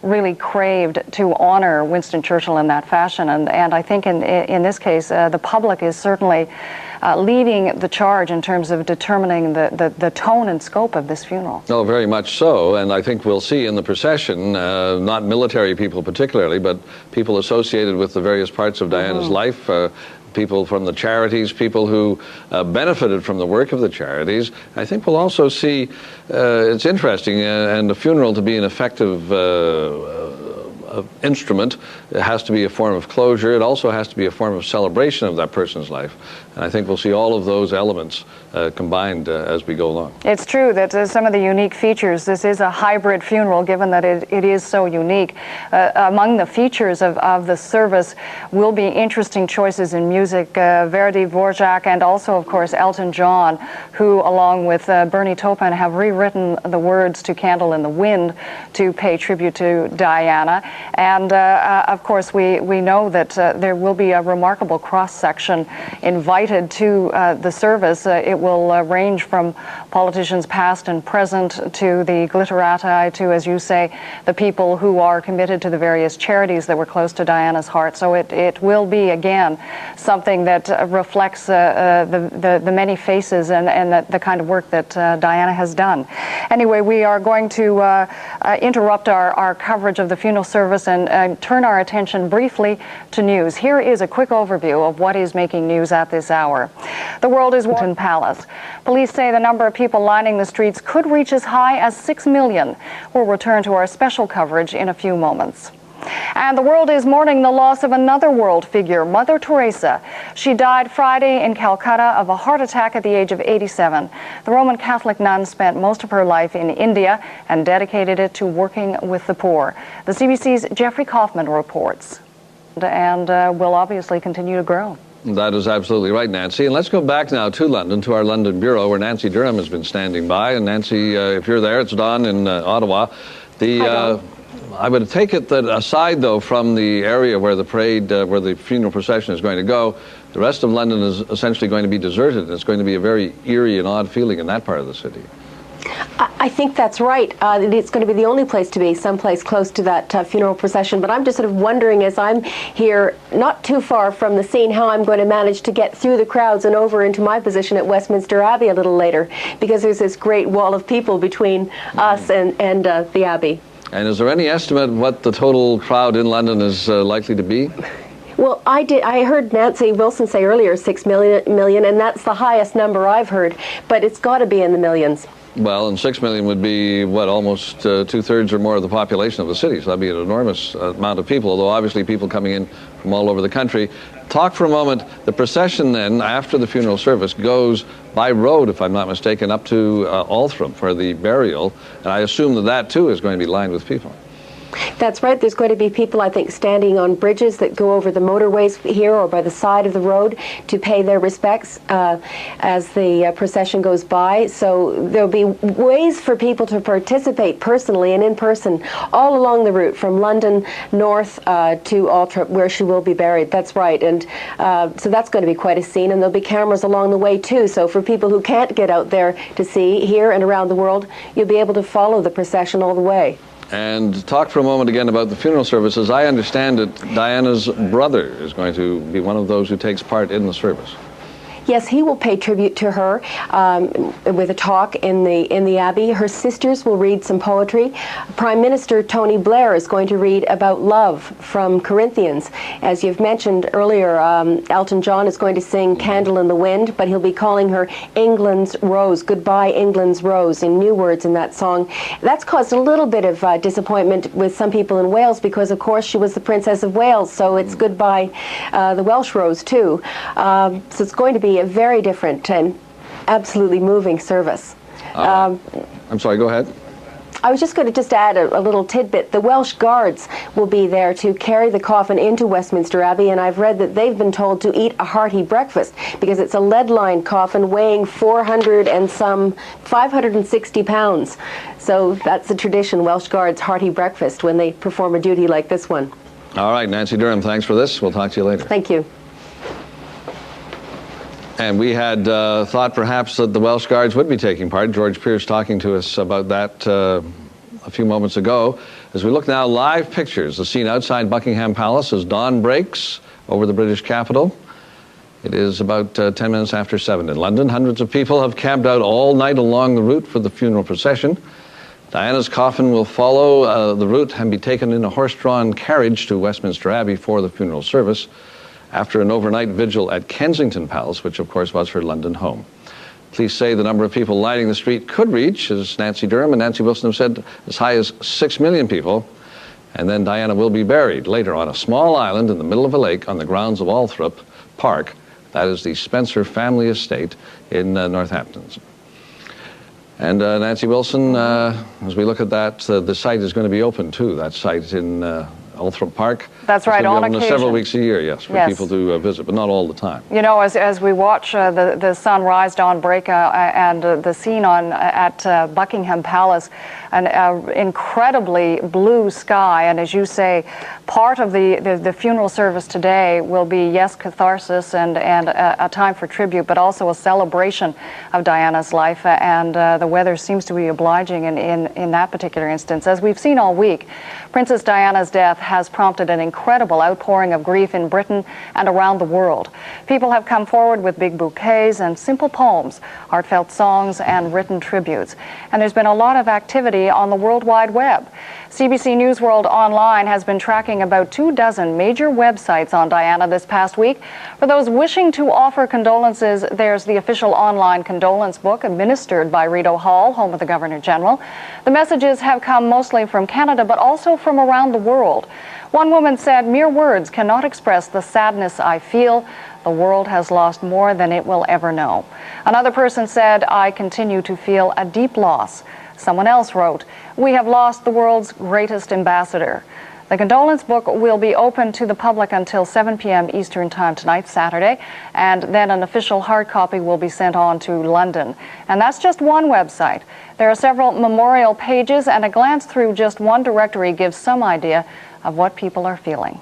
really craved to honor Winston Churchill in that fashion, and I think in this case, the public is certainly leading the charge in terms of determining the tone and scope of this funeral. Oh, very much so, and I think we'll see in the procession, not military people particularly, but people associated with the various parts of Diana's life, people from the charities, people who benefited from the work of the charities. I think we'll also see, it's interesting, and a funeral to be an effective instrument, it has to be a form of closure. It also has to be a form of celebration of that person's life. And I think we'll see all of those elements combined as we go along. It's true that some of the unique features, this is a hybrid funeral, given that it is so unique. Among the features of the service will be interesting choices in music. Verdi, Dvorak, and also, of course, Elton John, who, along with Bernie Taupin, have rewritten the words to Candle in the Wind to pay tribute to Diana. And, of course, we know that there will be a remarkable cross-section invited to the service. It will range from politicians past and present to the glitterati to, as you say, the people who are committed to the various charities that were close to Diana's heart. So it will be, again, something that reflects the many faces and the kind of work that Diana has done. Anyway, we are going to interrupt our coverage of the funeral service and turn our attention briefly to news. Here is a quick overview of what is making news at this hour. The world is Washington Palace. Police say the number of people lining the streets could reach as high as 6 million. We'll return to our special coverage in a few moments. And the world is mourning the loss of another world figure, Mother Teresa. She died Friday in Calcutta of a heart attack at the age of 87. The Roman Catholic nun spent most of her life in India and dedicated it to working with the poor. The CBC's Jeffrey Kaufman reports, and will obviously continue to grow. That is absolutely right, Nancy. And let's go back now to London, to our London bureau, where Nancy Durham has been standing by. And Nancy, if you're there, it's Dawn in Ottawa. I would take it that aside, though, from the area where the parade, where the funeral procession is going to go, the rest of London is essentially going to be deserted, and it's going to be a very eerie and odd feeling in that part of the city. I think that's right. It's going to be the only place to be, someplace close to that funeral procession. But I'm just sort of wondering, as I'm here not too far from the scene, how I'm going to manage to get through the crowds and over into my position at Westminster Abbey a little later, because there's this great wall of people between us and the Abbey. And is there any estimate what the total crowd in London is likely to be? Well, I heard Nancy Wilson say earlier 6 million, and that's the highest number I've heard, but it's got to be in the millions. Well, and 6 million would be, what, almost two-thirds or more of the population of the city, so that'd be an enormous amount of people, although obviously people coming in from all over the country. Talk for a moment. The procession then, after the funeral service, goes by road, if I'm not mistaken, up to Altham for the burial, and I assume that too is going to be lined with people. That's right. There's going to be people, I think, standing on bridges that go over the motorways here or by the side of the road to pay their respects as the procession goes by. So there'll be ways for people to participate personally and in person all along the route from London north to Altham, where she will be buried. That's right. And so that's going to be quite a scene. And there'll be cameras along the way, too. So for people who can't get out there to see here and around the world, you'll be able to follow the procession all the way. And talk for a moment again about the funeral service. As I understand it, Diana's brother is going to be one of those who takes part in the service. Yes, he will pay tribute to her with a talk in the Abbey. Her sisters will read some poetry. Prime Minister Tony Blair is going to read about love from Corinthians. As you've mentioned earlier, Elton John is going to sing Candle in the Wind, but he'll be calling her England's Rose, Goodbye England's Rose, in new words in that song. That's caused a little bit of disappointment with some people in Wales because, of course, she was the Princess of Wales, so it's Goodbye the Welsh Rose, too. So it's going to be a very different and absolutely moving service. I'm sorry, go ahead. I was just going to add a little tidbit. The Welsh Guards will be there to carry the coffin into Westminster Abbey, and I've read that they've been told to eat a hearty breakfast because it's a lead-lined coffin weighing 560 pounds. So that's the tradition, Welsh Guards' hearty breakfast when they perform a duty like this one. All right, Nancy Durham, thanks for this. We'll talk to you later. Thank you. And we had thought perhaps that the Welsh Guards would be taking part. George Pearce talking to us about that a few moments ago. As we look now, live pictures, the scene outside Buckingham Palace as dawn breaks over the British capital. It is about 10 minutes after 7 in London. Hundreds of people have camped out all night along the route for the funeral procession. Diana's coffin will follow the route and be taken in a horse-drawn carriage to Westminster Abbey for the funeral service after an overnight vigil at Kensington Palace, which of course was her London home. Police say the number of people lining the street could reach, as Nancy Durham and Nancy Wilson have said, as high as 6 million people. And then Diana will be buried later on a small island in the middle of a lake on the grounds of Althorp Park. That is the Spencer family estate in Northampton. And Nancy Wilson, as we look at that, the site is going to be open too, that site in Althorp Park. That's right, on occasion. Several weeks a year, yes, for people to visit, but not all the time. You know, as we watch the sun rise, dawn break, and the scene at Buckingham Palace, an incredibly blue sky, and as you say, part of the funeral service today will be, yes, catharsis and a time for tribute, but also a celebration of Diana's life, and the weather seems to be obliging in that particular instance. As we've seen all week, Princess Diana's death has prompted an incredible outpouring of grief in Britain and around the world. People have come forward with big bouquets and simple poems, heartfelt songs, and written tributes. And there's been a lot of activity on the World Wide Web. CBC News World Online has been tracking about 24 major websites on Diana this past week. For those wishing to offer condolences, there's the official online condolence book administered by Rideau Hall, home of the Governor-General. The messages have come mostly from Canada, but also from around the world. One woman said, "Mere words cannot express the sadness I feel. The world has lost more than it will ever know." Another person said, "I continue to feel a deep loss." Someone else wrote, "We have lost the world's greatest ambassador." The condolence book will be open to the public until 7 p.m. Eastern Time tonight, Saturday, and then an official hard copy will be sent on to London. And that's just one website. There are several memorial pages, and a glance through just one directory gives some idea of what people are feeling.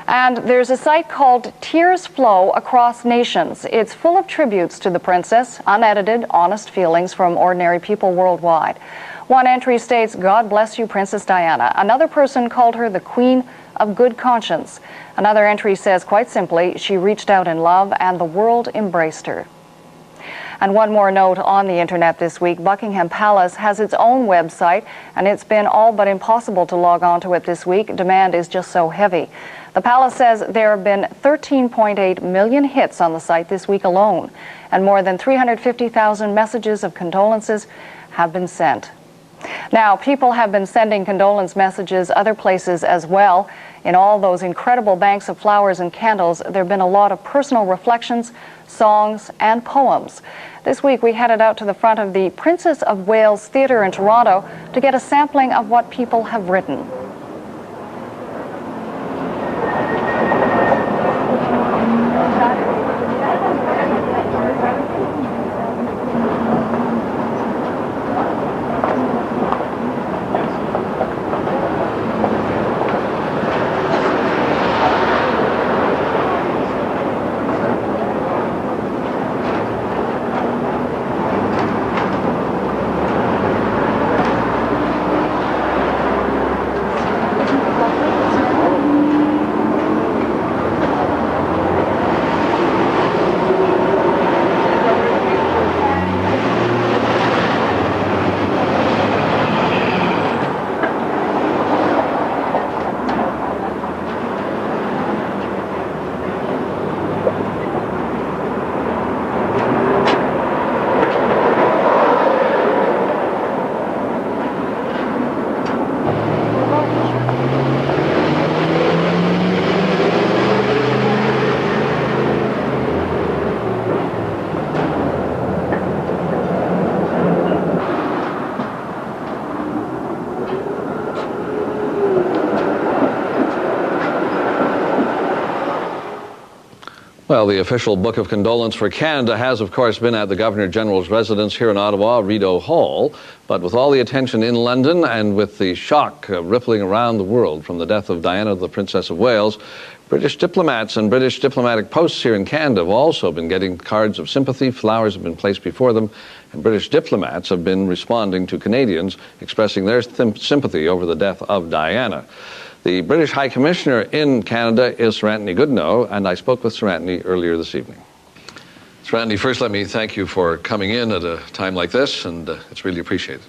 And there's a site called Tears Flow Across Nations. It's full of tributes to the princess, unedited, honest feelings from ordinary people worldwide. One entry states, "God bless you, Princess Diana." Another person called her the Queen of Good Conscience. Another entry says, quite simply, "She reached out in love and the world embraced her." And one more note on the internet this week, Buckingham Palace has its own website, and it's been all but impossible to log on to it this week. Demand is just so heavy. The palace says there have been 13.8 million hits on the site this week alone, and more than 350,000 messages of condolences have been sent. Now, people have been sending condolence messages other places as well. In all those incredible banks of flowers and candles, there have been a lot of personal reflections, songs, and poems. This week, we headed out to the front of the Princess of Wales Theatre in Toronto to get a sampling of what people have written. Well, the official Book of Condolence for Canada has, of course, been at the Governor-General's residence here in Ottawa, Rideau Hall. But with all the attention in London and with the shock rippling around the world from the death of Diana, the Princess of Wales, British diplomats and British diplomatic posts here in Canada have also been getting cards of sympathy. Flowers have been placed before them, and British diplomats have been responding to Canadians expressing their sympathy over the death of Diana. The British High Commissioner in Canada is Sir Anthony Goodenough, and I spoke with Sir Anthony earlier this evening. Sir Anthony, first let me thank you for coming in at a time like this, and it's really appreciated.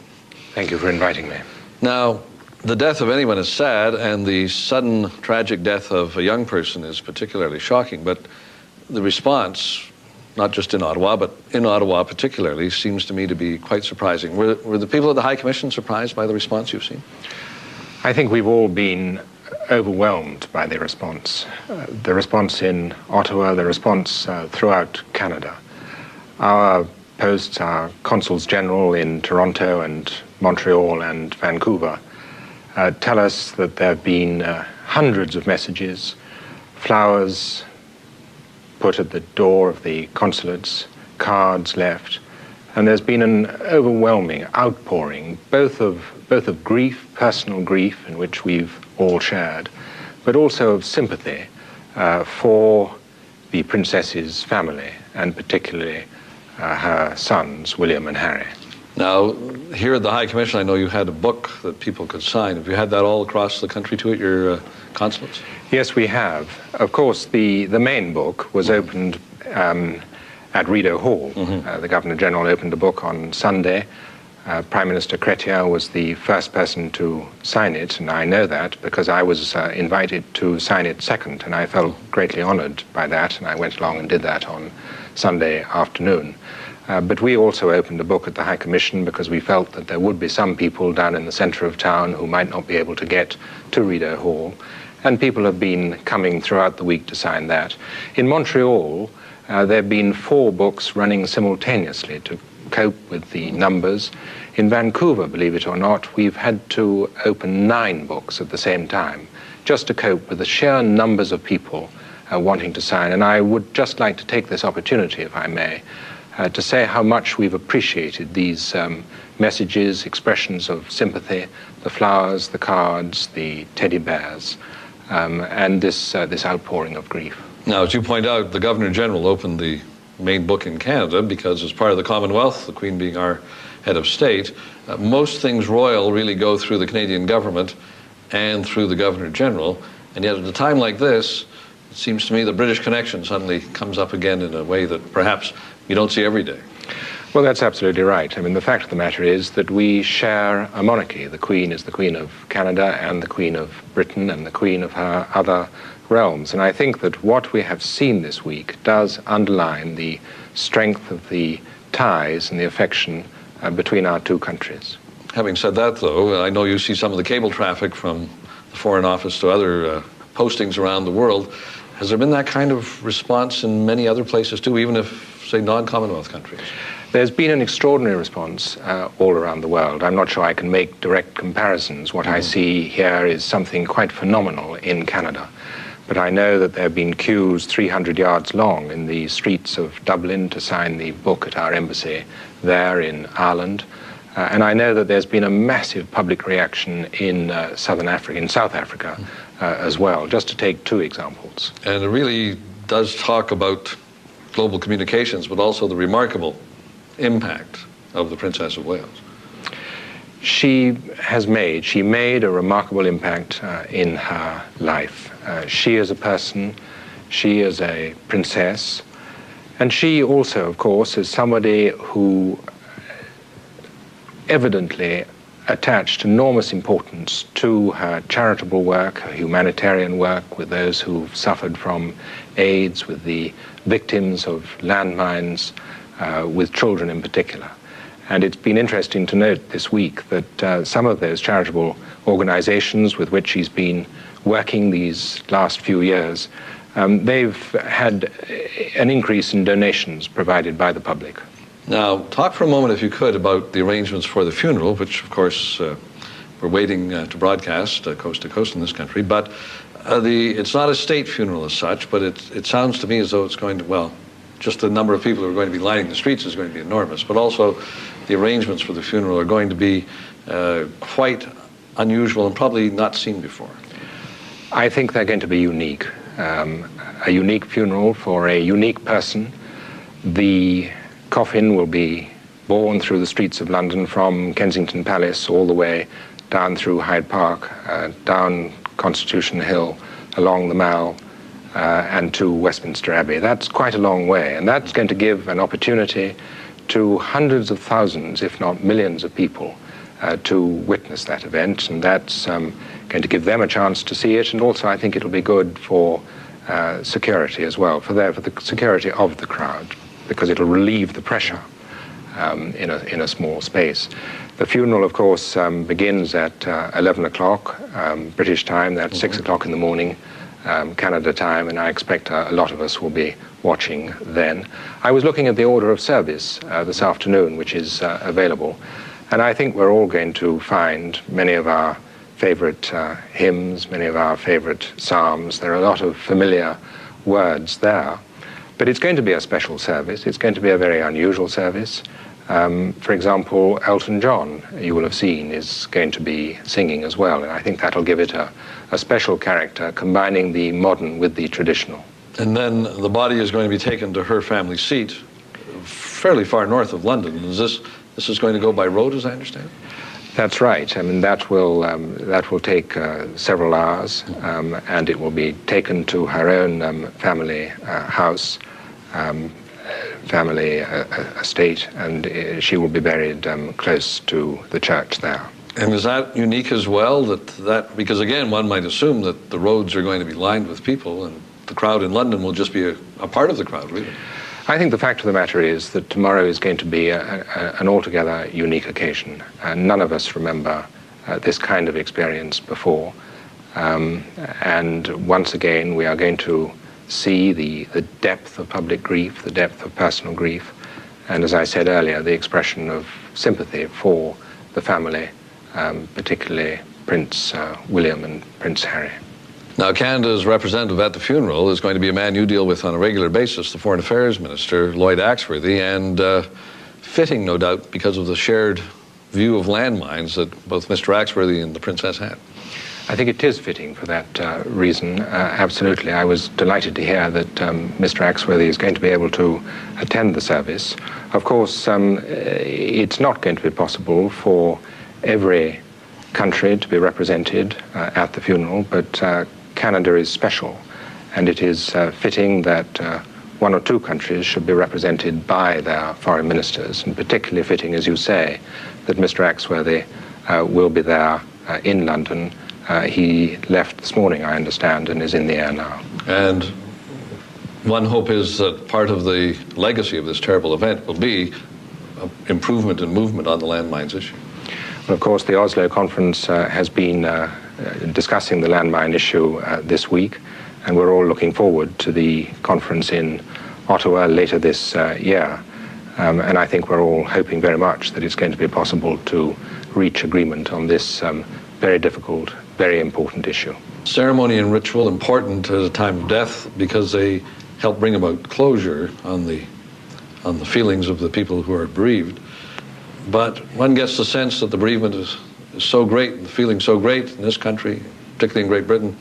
Thank you for inviting me. Now, the death of anyone is sad, and the sudden tragic death of a young person is particularly shocking, but the response, not just in Ottawa, but in Ottawa particularly, seems to me to be quite surprising. Were the people at the High Commission surprised by the response you've seen? I think we've all been overwhelmed by the response. The response in Ottawa, the response throughout Canada. Our posts, our consuls general in Toronto and Montreal and Vancouver, tell us that there have been hundreds of messages, flowers put at the door of the consulates, cards left, and there's been an overwhelming outpouring, both of grief, personal grief, in which we've all shared, but also of sympathy for the princess's family, and particularly her sons, William and Harry. Now, here at the High Commission, I know you had a book that people could sign. Have you had that all across the country too at your consulates? Yes, we have. Of course, the main book was opened at Rideau Hall. The Governor-General opened the book on Sunday. Prime Minister Chrétien was the first person to sign it, and I know that because I was invited to sign it second, and I felt greatly honored by that, and I went along and did that on Sunday afternoon. But we also opened a book at the High Commission because we felt that there would be some people down in the center of town who might not be able to get to Rideau Hall, and people have been coming throughout the week to sign that. In Montreal, there have been 4 books running simultaneously to cope with the numbers. In Vancouver, believe it or not, we've had to open 9 books at the same time just to cope with the sheer numbers of people wanting to sign. And I would just like to take this opportunity, if I may, to say how much we've appreciated these messages, expressions of sympathy, the flowers, the cards, the teddy bears, and this outpouring of grief. Now, as you point out, the Governor-General opened the main book in Canada because as part of the Commonwealth, the Queen being our head of state, most things royal really go through the Canadian government and through the Governor-General, and yet at a time like this, it seems to me the British connection suddenly comes up again in a way that perhaps you don't see every day. Well, that's absolutely right. I mean, the fact of the matter is that we share a monarchy. The Queen is the Queen of Canada and the Queen of Britain and the Queen of her other realms. And I think that what we have seen this week does underline the strength of the ties and the affection between our two countries. Having said that, though, I know you see some of the cable traffic from the Foreign Office to other postings around the world. Has there been that kind of response in many other places too, even if, say, non-Commonwealth countries? There's been an extraordinary response all around the world. I'm not sure I can make direct comparisons. What I see here is something quite phenomenal in Canada. But I know that there have been queues 300 yards long in the streets of Dublin to sign the book at our embassy there in Ireland. And I know that there's been a massive public reaction in South Africa as well, just to take 2 examples. And it really does talk about global communications, but also the remarkable impact of the Princess of Wales. She made a remarkable impact in her life. She as a person, she as a princess, and she also, of course, is somebody who evidently attached enormous importance to her charitable work, her humanitarian work with those who've suffered from AIDS, with the victims of landmines, with children in particular. And it's been interesting to note this week that some of those charitable organizations with which she's been working these last few years, they've had an increase in donations provided by the public. Now, talk for a moment, if you could, about the arrangements for the funeral, which, of course, we're waiting to broadcast coast to coast in this country. But it's not a state funeral as such, but it sounds to me as though it's going to, well, just the number of people who are going to be lining the streets is going to be enormous. But also, the arrangements for the funeral are going to be quite unusual and probably not seen before. I think they're going to be unique. a unique funeral for a unique person. The coffin will be borne through the streets of London from Kensington Palace all the way down through Hyde Park, down Constitution Hill, along the Mall, and to Westminster Abbey. That's quite a long way, and that's going to give an opportunity to hundreds of thousands, if not millions of people, to witness that event, and that's going to give them a chance to see it, and also I think it'll be good for security as well, for the security of the crowd, because it'll relieve the pressure in a small space. The funeral, of course, begins at 11 o'clock British time. That's 6 o'clock in the morning, Canada time, and I expect a lot of us will be watching then. I was looking at the order of service this afternoon, which is available, and I think we're all going to find many of our favorite hymns, many of our favorite psalms. There are a lot of familiar words there. But it's going to be a special service. It's going to be a very unusual service. For example, Elton John, you will have seen, is going to be singing as well, and I think that'll give it a special character, combining the modern with the traditional. And then the body is going to be taken to her family seat, fairly far north of London. This is going to go by road, as I understand? That's right. I mean, that will take several hours, and it will be taken to her own family house, family estate, and she will be buried close to the church there. And is that unique as well? Because again, one might assume that the roads are going to be lined with people, and the crowd in London will just be a part of the crowd, really. I think the fact of the matter is that tomorrow is going to be an altogether unique occasion. None of us remember this kind of experience before. And once again, we are going to see the depth of public grief, the depth of personal grief, and as I said earlier, the expression of sympathy for the family, particularly Prince William and Prince Harry. Now, Canada's representative at the funeral is going to be a man you deal with on a regular basis, the Foreign Affairs Minister, Lloyd Axworthy, and fitting, no doubt, because of the shared view of landmines that both Mr. Axworthy and the Princess had. I think it is fitting for that reason, absolutely. I was delighted to hear that Mr. Axworthy is going to be able to attend the service. Of course, it's not going to be possible for every country to be represented at the funeral, but Canada is special, and it is fitting that one or two countries should be represented by their foreign ministers, and particularly fitting, as you say, that Mr. Axworthy will be there in London. He left this morning, I understand, and is in the air now. And one hope is that part of the legacy of this terrible event will be improvement in movement on the landmines issue. Well, of course, the Oslo conference has been discussing the landmine issue this week, and we're all looking forward to the conference in Ottawa later this year. And I think we're all hoping very much that it's going to be possible to reach agreement on this very difficult, very important issue. Ceremony and ritual important at a time of death because they help bring about closure on the feelings of the people who are bereaved. But one gets the sense that the bereavement is so great, the feeling so great in this country, particularly in Great Britain,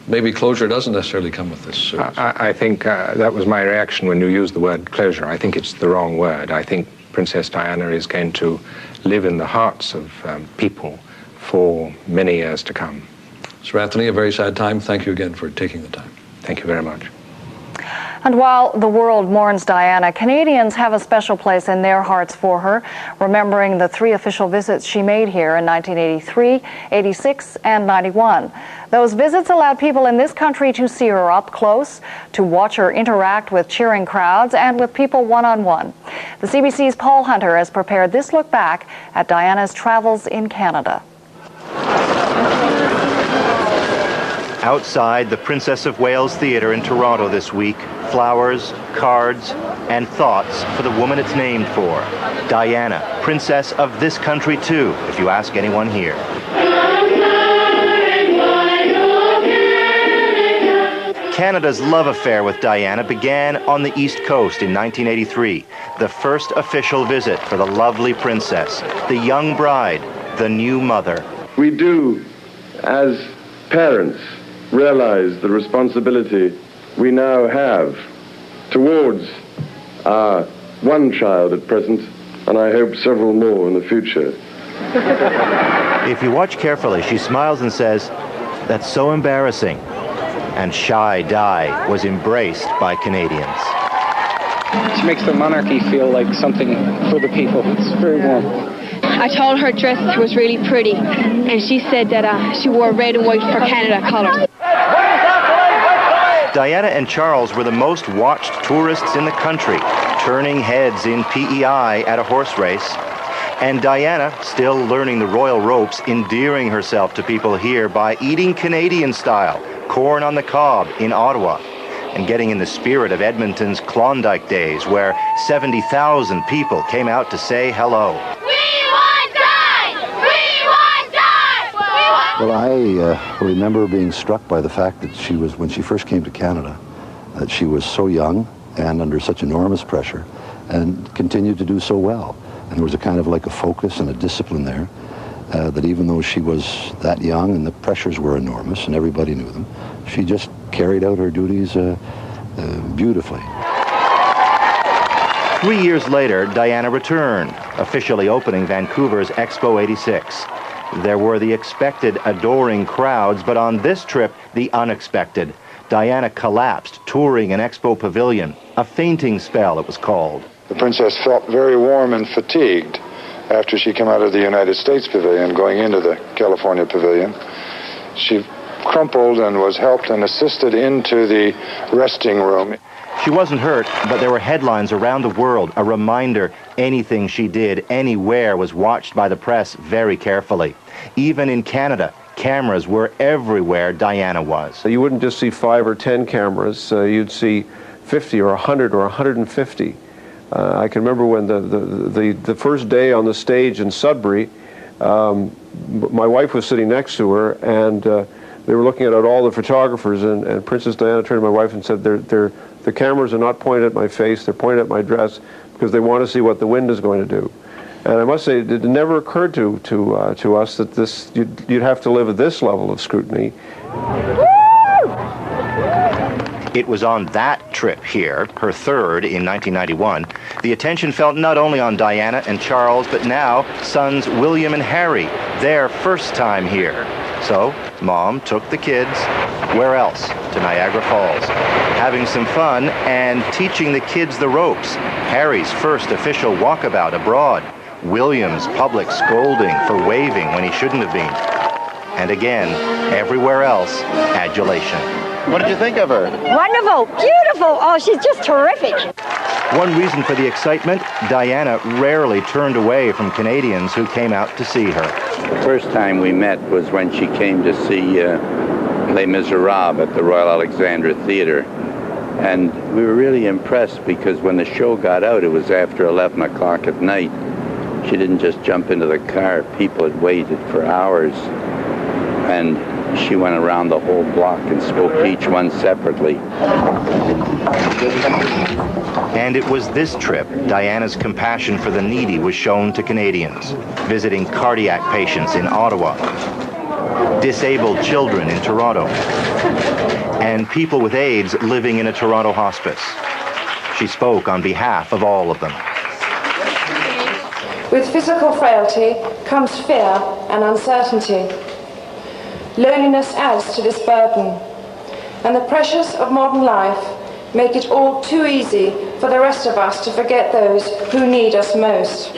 maybe closure doesn't necessarily come with this service. I think that was my reaction when you used the word closure. I think it's the wrong word. I think Princess Diana is going to live in the hearts of people for many years to come. Sir Anthony, a very sad time. Thank you again for taking the time. Thank you very much. And while the world mourns Diana, Canadians have a special place in their hearts for her, remembering the 3 official visits she made here in 1983, 86, and 91. Those visits allowed people in this country to see her up close, to watch her interact with cheering crowds and with people one-on-one. The CBC's Paul Hunter has prepared this look back at Diana's travels in Canada. Outside the Princess of Wales Theatre in Toronto this week, flowers, cards, and thoughts for the woman it's named for, Diana, Princess of this country too, if you ask anyone here. Canada's love affair with Diana began on the East Coast in 1983, the first official visit for the lovely princess, the young bride, the new mother. We do, as parents, realize the responsibility we now have towards our one child at present, and I hope several more in the future. If you watch carefully, she smiles and says, "That's so embarrassing." And Shy Di was embraced by Canadians. She makes the monarchy feel like something for the people. It's very warm. I told her dress was really pretty, and she said that she wore red and white for Canada colours. Diana and Charles were the most watched tourists in the country, turning heads in PEI at a horse race. And Diana, still learning the royal ropes, endearing herself to people here by eating Canadian style, corn on the cob in Ottawa, and getting in the spirit of Edmonton's Klondike days, where 70,000 people came out to say hello. Well, I remember being struck by the fact that she was, when she first came to Canada, that she was so young and under such enormous pressure and continued to do so well. And there was a kind of like a focus and a discipline there that even though she was that young and the pressures were enormous and everybody knew them, she just carried out her duties beautifully. 3 years later, Diana returned, officially opening Vancouver's Expo 86. There were the expected adoring crowds, but on this trip, the unexpected. Diana collapsed, touring an Expo pavilion. A fainting spell, it was called. The princess felt very warm and fatigued after she came out of the United States pavilion, going into the California pavilion. She crumpled and was helped and assisted into the resting room. She wasn't hurt, but there were headlines around the world, a reminder anything she did anywhere was watched by the press very carefully. Even in Canada, cameras were everywhere Diana was. So you wouldn't just see 5 or 10 cameras, you'd see 50 or 100 or 150. I can remember when the first day on the stage in Sudbury, my wife was sitting next to her, and they were looking at all the photographers, and Princess Diana turned to my wife and said, the cameras are not pointed at my face, they're pointed at my dress, because they want to see what the wind is going to do. And I must say, it never occurred to us that you'd have to live at this level of scrutiny. It was on that trip here, her third in 1991, the attention fell not only on Diana and Charles, but now sons William and Harry, their first time here. So, Mom took the kids, where else? To Niagara Falls, having some fun and teaching the kids the ropes. Harry's first official walkabout abroad. William's public scolding for waving when he shouldn't have been. And again, everywhere else, adulation. What did you think of her? Wonderful, beautiful. Oh, she's just terrific. One reason for the excitement, Diana rarely turned away from Canadians who came out to see her. The first time we met was when she came to see Les Miserables at the Royal Alexandra Theatre. And we were really impressed because when the show got out, it was after 11 o'clock at night. She didn't just jump into the car. People had waited for hours. And she went around the whole block and spoke to each one separately. And it was this trip Diana's compassion for the needy was shown to Canadians, visiting cardiac patients in Ottawa, disabled children in Toronto, and people with AIDS living in a Toronto hospice. She spoke on behalf of all of them. With physical frailty comes fear and uncertainty. Loneliness adds to this burden, and the pressures of modern life make it all too easy for the rest of us to forget those who need us most.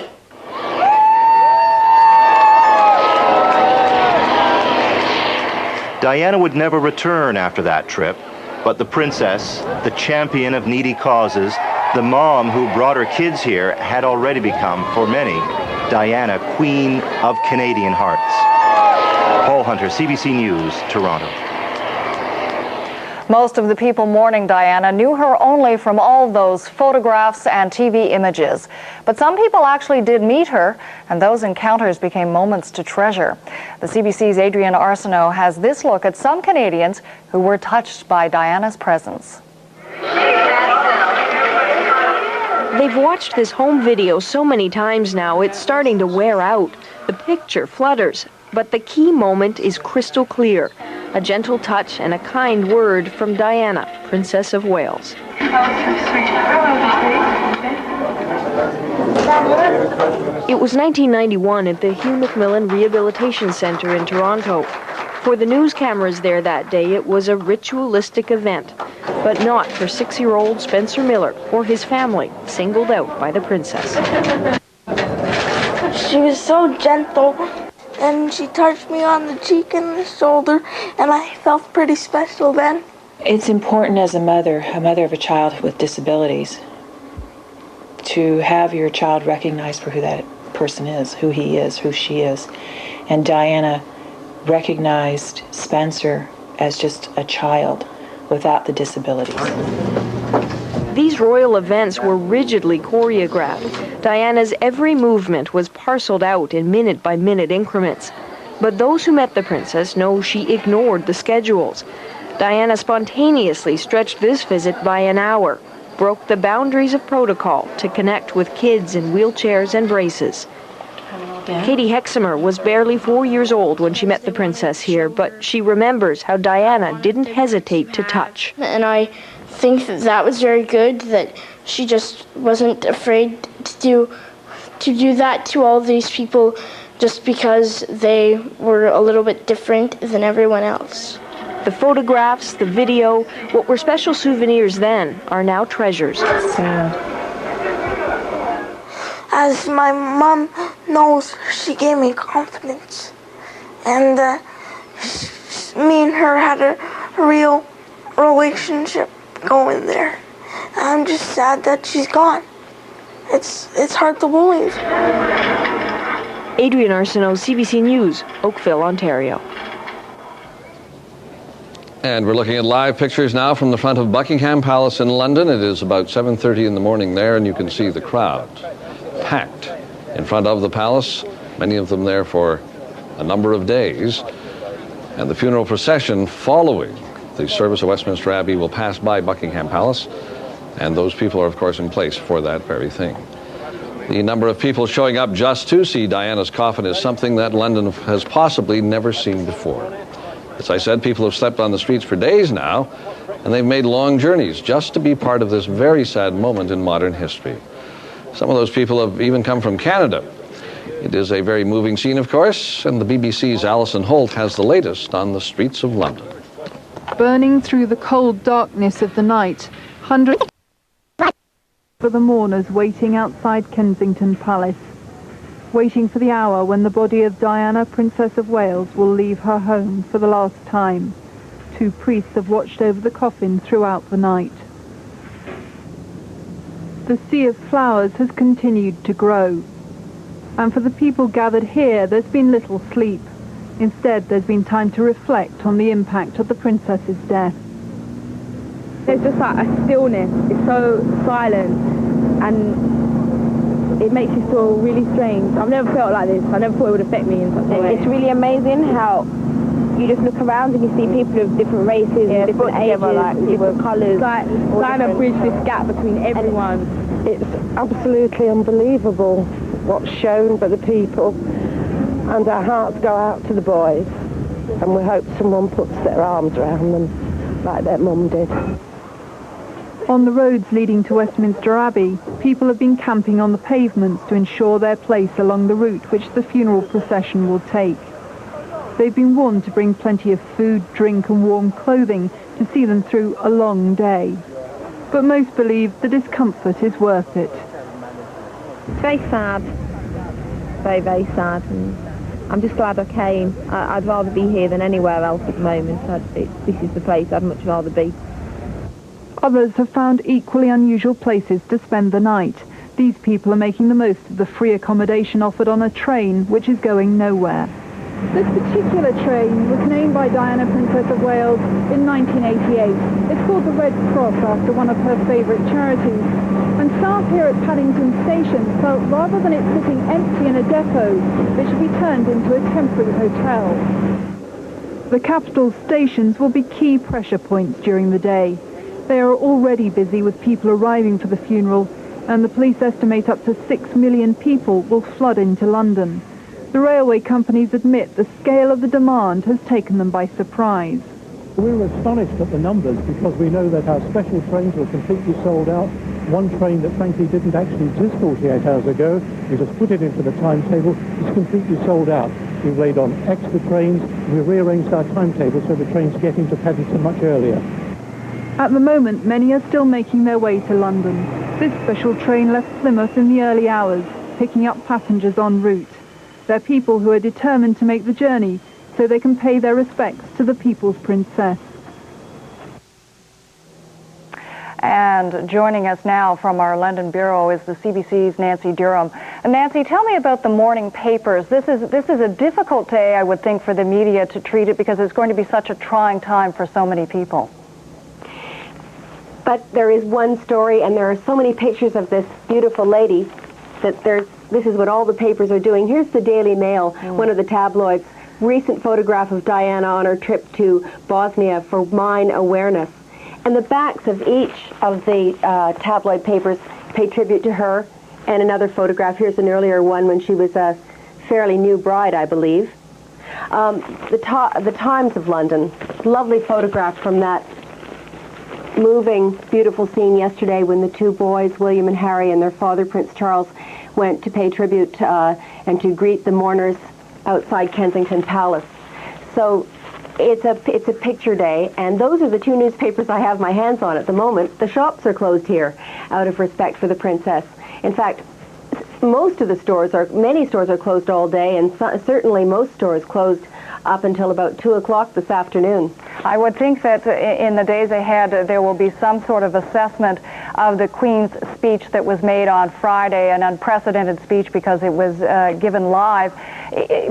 Diana would never return after that trip, but the princess, the champion of needy causes, the mom who brought her kids here had already become, for many, Diana, Queen of Canadian Hearts. Paul Hunter, CBC News, Toronto. Most of the people mourning Diana knew her only from all those photographs and TV images. But some people actually did meet her, and those encounters became moments to treasure. The CBC's Adrienne Arsenault has this look at some Canadians who were touched by Diana's presence. They've watched this home video so many times now, it's starting to wear out. The picture flutters, but the key moment is crystal clear. a gentle touch and a kind word from Diana, Princess of Wales. It was 1991 at the Hugh Macmillan Rehabilitation Centre in Toronto. For the news cameras there that day, it was a ritualistic event, but not for 6-year-old Spencer Miller or his family, singled out by the princess. She was so gentle, and she touched me on the cheek and the shoulder, and I felt pretty special then. It's important as a mother of a child with disabilities, to have your child recognized for who that person is, who he is, who she is. And Diana recognized Spencer as just a child without the disabilities. These royal events were rigidly choreographed. Diana's every movement was parceled out in minute-by-minute increments. But those who met the princess know she ignored the schedules. Diana spontaneously stretched this visit by an hour, broke the boundaries of protocol to connect with kids in wheelchairs and braces. Katie Hexamer was barely 4 years old when she met the princess here, but she remembers how Diana didn't hesitate to touch. And I think that was very good, that she just wasn't afraid to do that to all these people just because they were a little bit different than everyone else. The photographs, the video, what were special souvenirs then are now treasures. As my mom knows, she gave me confidence. And me and her had a real relationship going there. I'm just sad that she's gone. It's hard to believe. Adrian Arsenault, CBC News, Oakville, Ontario. And we're looking at live pictures now from the front of Buckingham Palace in London. It is about 7:30 in the morning there, and you can see the crowd packed in front of the palace, many of them there for a number of days. And the funeral procession following the service at Westminster Abbey will pass by Buckingham Palace, and those people are, of course, in place for that very thing. The number of people showing up just to see Diana's coffin is something that London has possibly never seen before. As I said, people have slept on the streets for days now, and they've made long journeys just to be part of this very sad moment in modern history. Some of those people have even come from Canada. It is a very moving scene, of course, and the BBC's Alison Holt has the latest on the streets of London. Burning through the cold darkness of the night, hundreds for the mourners waiting outside Kensington Palace, waiting for the hour when the body of Diana, Princess of Wales, will leave her home for the last time. 2 priests have watched over the coffin throughout the night. The sea of flowers has continued to grow, and for the people gathered here, there's been little sleep. Instead, there's been time to reflect on the impact of the princess's death. There's just like a stillness. It's so silent, and it makes you feel really strange. I've never felt like this. I never thought it would affect me in such a way. It's really amazing how you just look around and you see people of different races, different ages, like different colours. It's like trying to bridge this gap between everyone. It's absolutely unbelievable what's shown by the people, and our hearts go out to the boys, and we hope someone puts their arms around them like their mum did. On the roads leading to Westminster Abbey, people have been camping on the pavements to ensure their place along the route which the funeral procession will take. They've been warned to bring plenty of food, drink and warm clothing to see them through a long day. But most believe the discomfort is worth it. It's very sad. Very, very sad. And I'm just glad I came. I'd rather be here than anywhere else at the moment. This is the place I'd much rather be. Others have found equally unusual places to spend the night. These people are making the most of the free accommodation offered on a train which is going nowhere. This particular train was named by Diana, Princess of Wales, in 1988. It's called the Red Cross after one of her favourite charities. And staff here at Paddington Station felt rather than it sitting empty in a depot, it should be turned into a temporary hotel. The capital stations will be key pressure points during the day. They are already busy with people arriving for the funeral, and the police estimate up to 6 million people will flood into London. The railway companies admit the scale of the demand has taken them by surprise. We were astonished at the numbers because we know that our special trains were completely sold out. One train that frankly didn't actually exist 48 hours ago, we just put it into the timetable, is completely sold out. We've laid on extra trains, we rearranged our timetable so the trains get into Paddington much earlier. At the moment, many are still making their way to London. This special train left Plymouth in the early hours, picking up passengers en route. They're people who are determined to make the journey so they can pay their respects to the People's Princess. And joining us now from our London bureau is the CBC's Nancy Durham. And Nancy, tell me about the morning papers. This is a difficult day, I would think, for the media to treat it because it's going to be such a trying time for so many people. But there is one story, and there are so many pictures of this beautiful lady that this is what all the papers are doing. Here's the Daily Mail, one of the tabloids. Recent photograph of Diana on her trip to Bosnia for mine awareness. And the backs of each of the tabloid papers pay tribute to her. And another photograph, here's an earlier one when she was a fairly new bride, I believe. The Times of London, lovely photograph from that moving, beautiful scene yesterday when the two boys, William and Harry, and their father, Prince Charles, went to pay tribute and to greet the mourners outside Kensington Palace. So it's a picture day, and those are the two newspapers I have my hands on at the moment. The shops are closed here out of respect for the princess. In fact, many stores are closed all day, and certainly most stores closed up until about 2 o'clock this afternoon. I would think that in the days ahead there will be some sort of assessment of the Queen's speech that was made on Friday, an unprecedented speech because it was given live.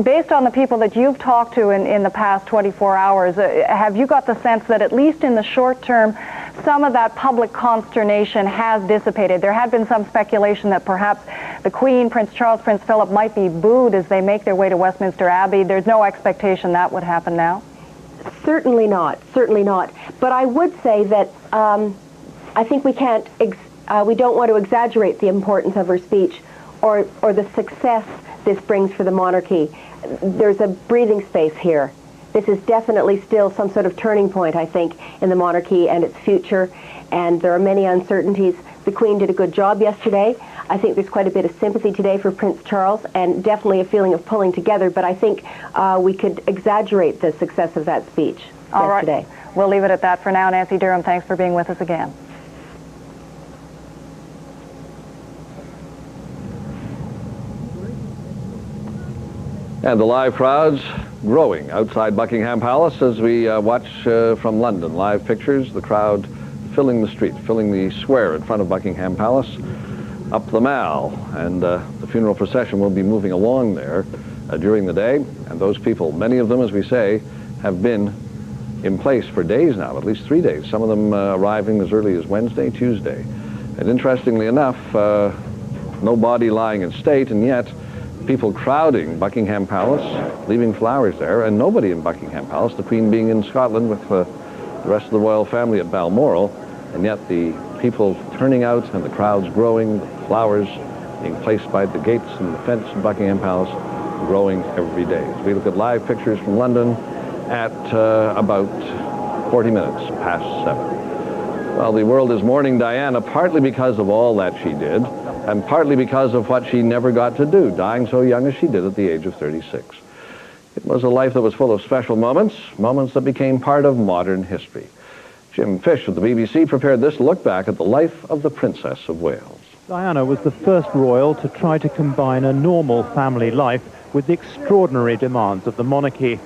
Based on the people that you've talked to in the past 24 hours, have you got the sense that at least in the short term some of that public consternation has dissipated? There had been some speculation that perhaps the Queen, Prince Charles, Prince Philip might be booed as they make their way to Westminster Abbey. There's no expectation that would happen now? Certainly not, certainly not. But I would say that I think we don't want to exaggerate the importance of her speech or the success this brings for the monarchy. There's a breathing space here. This is definitely still some sort of turning point, I think, in the monarchy and its future, and there are many uncertainties. The Queen did a good job yesterday. I think there's quite a bit of sympathy today for Prince Charles, and definitely a feeling of pulling together, but I think we could exaggerate the success of that speech yesterday. All right. We'll leave it at that for now. Nancy Durham, thanks for being with us again. And the live crowds growing outside Buckingham Palace as we watch from London. Live pictures, the crowd filling the street, filling the square in front of Buckingham Palace, up the Mall. And the funeral procession will be moving along there during the day. And those people, many of them, as we say, have been in place for days now, at least 3 days. Some of them arriving as early as Wednesday, Tuesday. And interestingly enough, no body lying in state, and yet people crowding Buckingham Palace, leaving flowers there, and nobody in Buckingham Palace, the Queen being in Scotland with the rest of the royal family at Balmoral, and yet the people turning out and the crowds growing, the flowers being placed by the gates and the fence in Buckingham Palace growing every day. As we look at live pictures from London at about 40 minutes past 7. Well, the world is mourning Diana partly because of all that she did, and partly because of what she never got to do, dying so young as she did at the age of 36. It was a life that was full of special moments, moments that became part of modern history. Jim Fish of the BBC prepared this look back at the life of the Princess of Wales. Diana was the first royal to try to combine a normal family life with the extraordinary demands of the monarchy.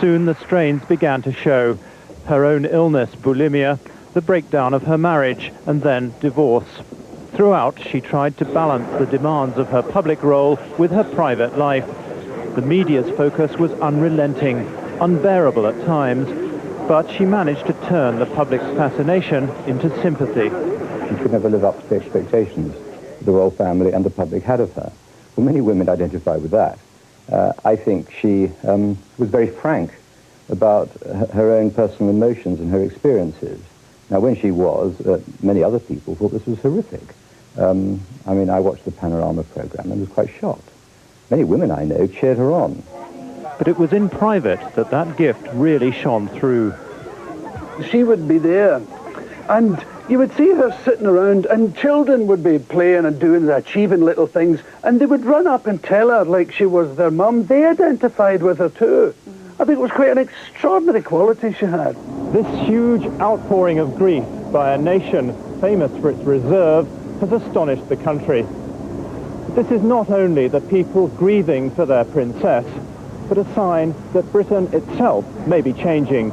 Soon the strains began to show. Her own illness, bulimia, the breakdown of her marriage, and then divorce. Throughout, she tried to balance the demands of her public role with her private life. The media's focus was unrelenting, unbearable at times, but she managed to turn the public's fascination into sympathy. She could never live up to the expectations the royal family and the public had of her. Well, many women identify with that. I think she was very frank about her own personal emotions and her experiences. Now, when she was, many other people thought this was horrific. I mean, I watched the Panorama program and was quite shocked. Many women I know cheered her on. But it was in private that that gift really shone through. She would be there, and you would see her sitting around, and children would be playing and doing, achieving little things, and they would run up and tell her like she was their mum. They identified with her too. I think it was quite an extraordinary quality she had. This huge outpouring of grief by a nation famous for its reserve has astonished the country. This is not only the people grieving for their princess, but a sign that Britain itself may be changing.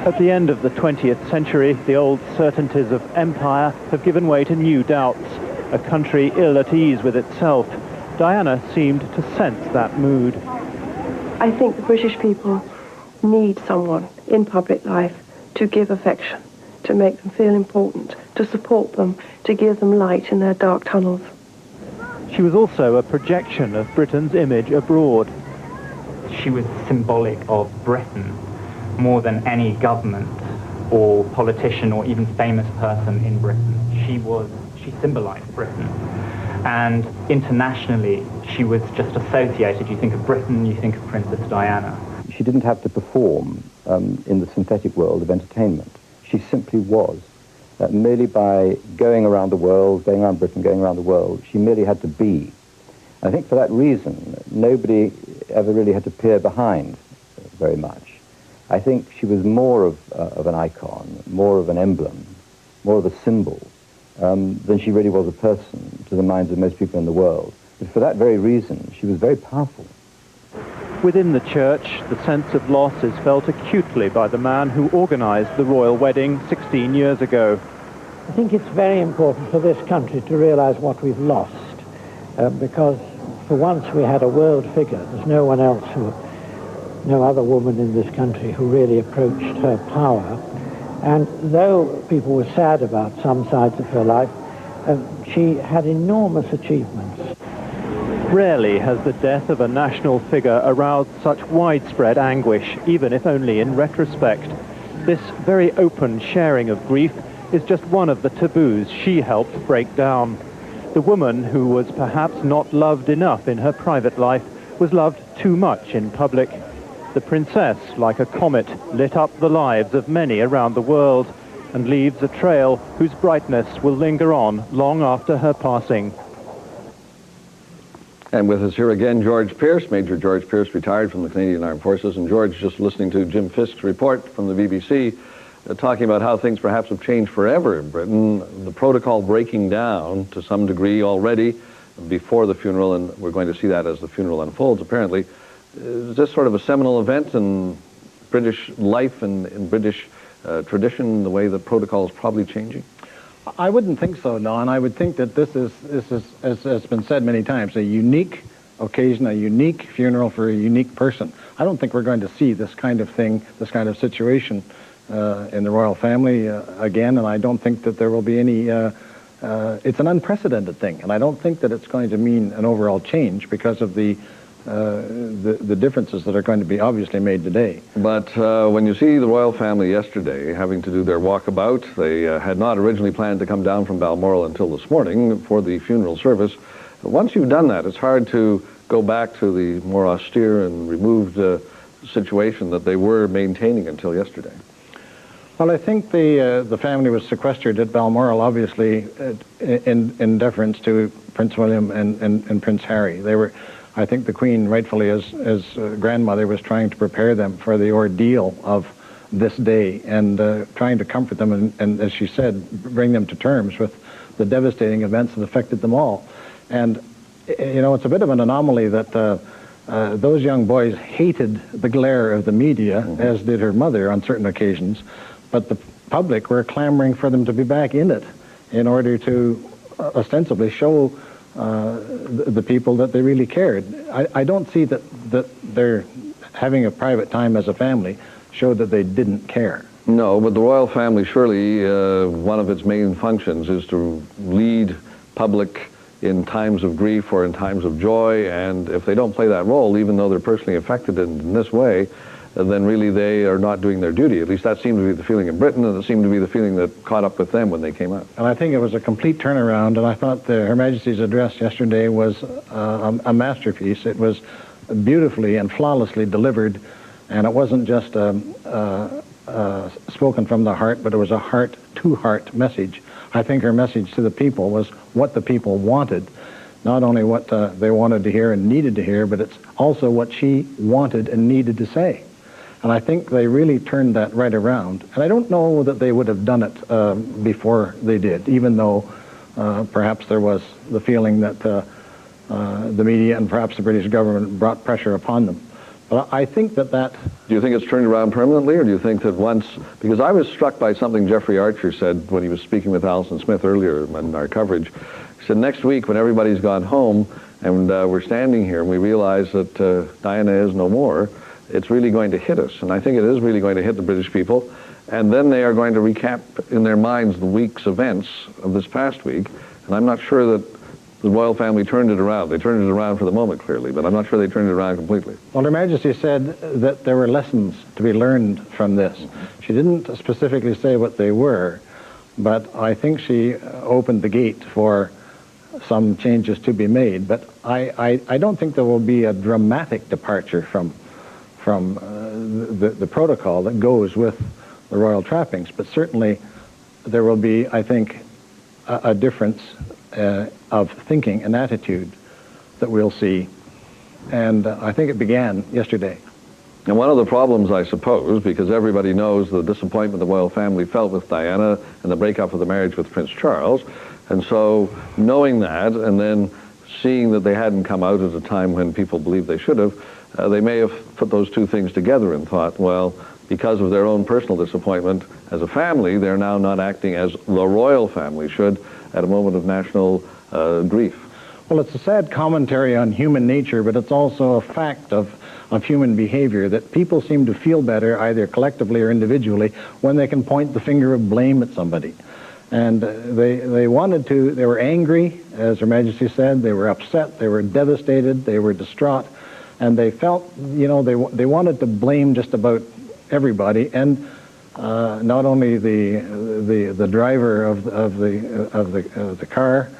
At the end of the 20th century, the old certainties of empire have given way to new doubts. A country ill at ease with itself. Diana seemed to sense that mood. I think the British people need someone in public life to give affection, to make them feel important, to support them, to give them light in their dark tunnels. She was also a projection of Britain's image abroad. She was symbolic of Britain more than any government or politician or even famous person in Britain. She symbolized Britain. And internationally, she was just associated. You think of Britain, you think of Princess Diana. She didn't have to perform in the synthetic world of entertainment. She simply was. Merely by going around the world, going around Britain, going around the world, she merely had to be. I think for that reason, nobody ever really had to peer behind very much. I think she was more of an icon, more of an emblem, more of a symbol than she really was a person to the minds of most people in the world. But for that very reason, she was very powerful. Within the church, the sense of loss is felt acutely by the man who organized the royal wedding 16 years ago. I think it's very important for this country to realize what we've lost, because for once we had a world figure. There's no one else no other woman in this country who really approached her power. And though people were sad about some sides of her life, she had enormous achievements. Rarely has the death of a national figure aroused such widespread anguish, even if only in retrospect. This very open sharing of grief is just one of the taboos she helped break down. The woman who was perhaps not loved enough in her private life was loved too much in public. The princess, like a comet, lit up the lives of many around the world and leaves a trail whose brightness will linger on long after her passing. And with us here again, George Pearce, Major George Pearce, retired from the Canadian Armed Forces. And George, just listening to Jim Fisk's report from the BBC, talking about how things perhaps have changed forever in Britain, the protocol breaking down to some degree already before the funeral, and we're going to see that as the funeral unfolds, apparently. Is this sort of a seminal event in British life and in British tradition, the way the protocol is probably changing? I wouldn't think so, Don. I would think that this is, as has been said many times, a unique occasion, a unique funeral for a unique person. I don't think we're going to see this kind of thing, this kind of situation in the royal family again, and I don't think that there will be any, it's an unprecedented thing, and I don't think that it's going to mean an overall change because of the differences that are going to be obviously made today. But when you see the royal family yesterday having to do their walkabout, they had not originally planned to come down from Balmoral until this morning for the funeral service. Once you've done that, it's hard to go back to the more austere and removed situation that they were maintaining until yesterday. Well, I think the family was sequestered at Balmoral, obviously, in deference to Prince William and Prince Harry. They were, I think the Queen, rightfully as grandmother, was trying to prepare them for the ordeal of this day and trying to comfort them and, as she said, bring them to terms with the devastating events that affected them all. And, you know, it's a bit of an anomaly that those young boys hated the glare of the media, as did her mother on certain occasions, but the public were clamoring for them to be back in it in order to ostensibly show the people that they really cared. I don't see that they're having a private time as a family showed that they didn't care. No, but the royal family, surely one of its main functions is to lead public in times of grief or in times of joy, and if they don't play that role, even though they're personally affected in this way, then really they are not doing their duty. At least that seemed to be the feeling in Britain, and it seemed to be the feeling that caught up with them when they came out. And I think it was a complete turnaround, and I thought Her Majesty's address yesterday was a masterpiece. It was beautifully and flawlessly delivered, and it wasn't just spoken from the heart, but it was a heart-to-heart message. I think her message to the people was what the people wanted, not only what they wanted to hear and needed to hear, but it's also what she wanted and needed to say. And I think they really turned that right around. And I don't know that they would have done it before they did, even though perhaps there was the feeling that the media and perhaps the British government brought pressure upon them. But I think that Do you think it's turned around permanently, or do you think that once... Because I was struck by something Jeffrey Archer said when he was speaking with Alison Smith earlier in our coverage. He said, next week when everybody's gone home and we're standing here and we realize that Diana is no more, it's really going to hit us. And I think it is really going to hit the British people. And then they are going to recap in their minds the week's events of this past week. And I'm not sure that the royal family turned it around. They turned it around for the moment, clearly, but I'm not sure they turned it around completely. Well, Her Majesty said that there were lessons to be learned from this. She didn't specifically say what they were, but I think she opened the gate for some changes to be made. But I don't think there will be a dramatic departure from the protocol that goes with the royal trappings, but certainly there will be, I think, a difference of thinking and attitude that we'll see. And I think it began yesterday. And one of the problems, I suppose, because everybody knows the disappointment the royal family felt with Diana and the breakup of the marriage with Prince Charles, and so knowing that and then seeing that they hadn't come out at a time when people believed they should have, they may have put those two things together and thought, well, because of their own personal disappointment as a family, they're now not acting as the royal family should at a moment of national grief. Well, it's a sad commentary on human nature, but it's also a fact of human behavior that people seem to feel better, either collectively or individually, when they can point the finger of blame at somebody. And they wanted to, they were angry, as Her Majesty said, they were upset, they were devastated, they were distraught, and they felt, you know, they wanted to blame just about everybody, and not only the driver of the car.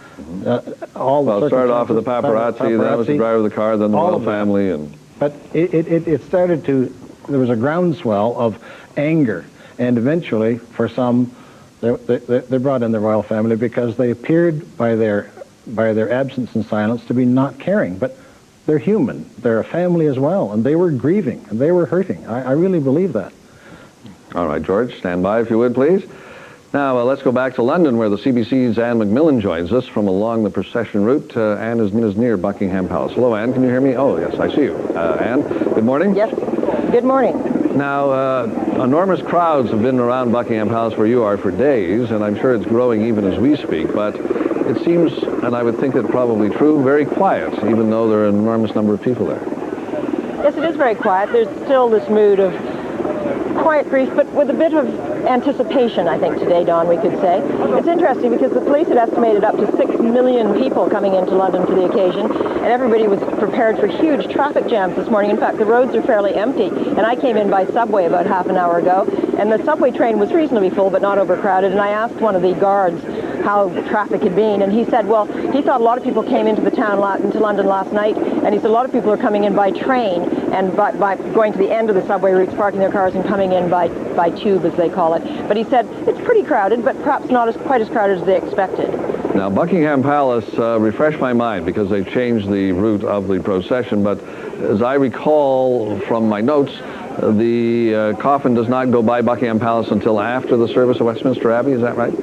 Well, it started off with the paparazzi, that was the driver of the car, then the royal family, and. But it started to. There was a groundswell of anger, and eventually, for some, they brought in the royal family because they appeared by their absence and silence to be not caring, but. They're human. They're a family as well, and they were grieving, and they were hurting. I really believe that. All right, George, stand by if you would, please. Now, let's go back to London, where the CBC's Anne McMillan joins us from along the procession route. Anne is near Buckingham Palace. Hello, Anne, can you hear me? Oh, yes, I see you. Anne, good morning. Yes, good morning. Now, enormous crowds have been around Buckingham Palace where you are for days, and I'm sure it's growing even as we speak, but it seems, and I would think it probably true, very quiet, even though there are an enormous number of people there. Yes, it is very quiet. There's still this mood of quiet grief, but with a bit of anticipation, I think, today, Don, we could say. It's interesting because the police had estimated up to 6 million people coming into London for the occasion, and everybody was prepared for huge traffic jams this morning. In fact, the roads are fairly empty, and I came in by subway about half an hour ago, and the subway train was reasonably full, but not overcrowded, and I asked one of the guards how traffic had been, and he said, well, he thought a lot of people came into the town, into London last night, and he said a lot of people are coming in by train and by going to the end of the subway routes, parking their cars and coming in by tube, as they call it. But he said it's pretty crowded, but perhaps not quite as crowded as they expected. Now, Buckingham Palace, refresh my mind, because they've changed the route of the procession, but as I recall from my notes, the coffin does not go by Buckingham Palace until after the service of Westminster Abbey, is that right?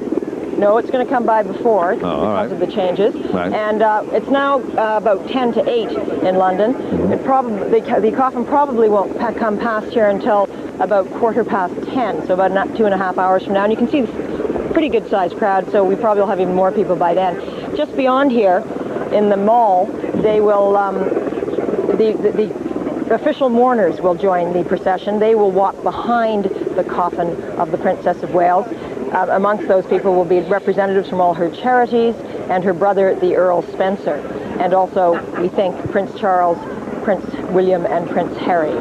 No, it's going to come by before because of the changes. Right. And it's now about 10 to 8 in London. The coffin probably won't come past here until about 10:15, so about 2.5 hours from now. And you can see pretty good sized crowd, so we probably will have even more people by then. Just beyond here, in the mall, they will, the official mourners will join the procession. They will walk behind the coffin of the Princess of Wales. Amongst those people will be representatives from all her charities and her brother, the Earl Spencer. And also, we think, Prince Charles, Prince William, and Prince Harry.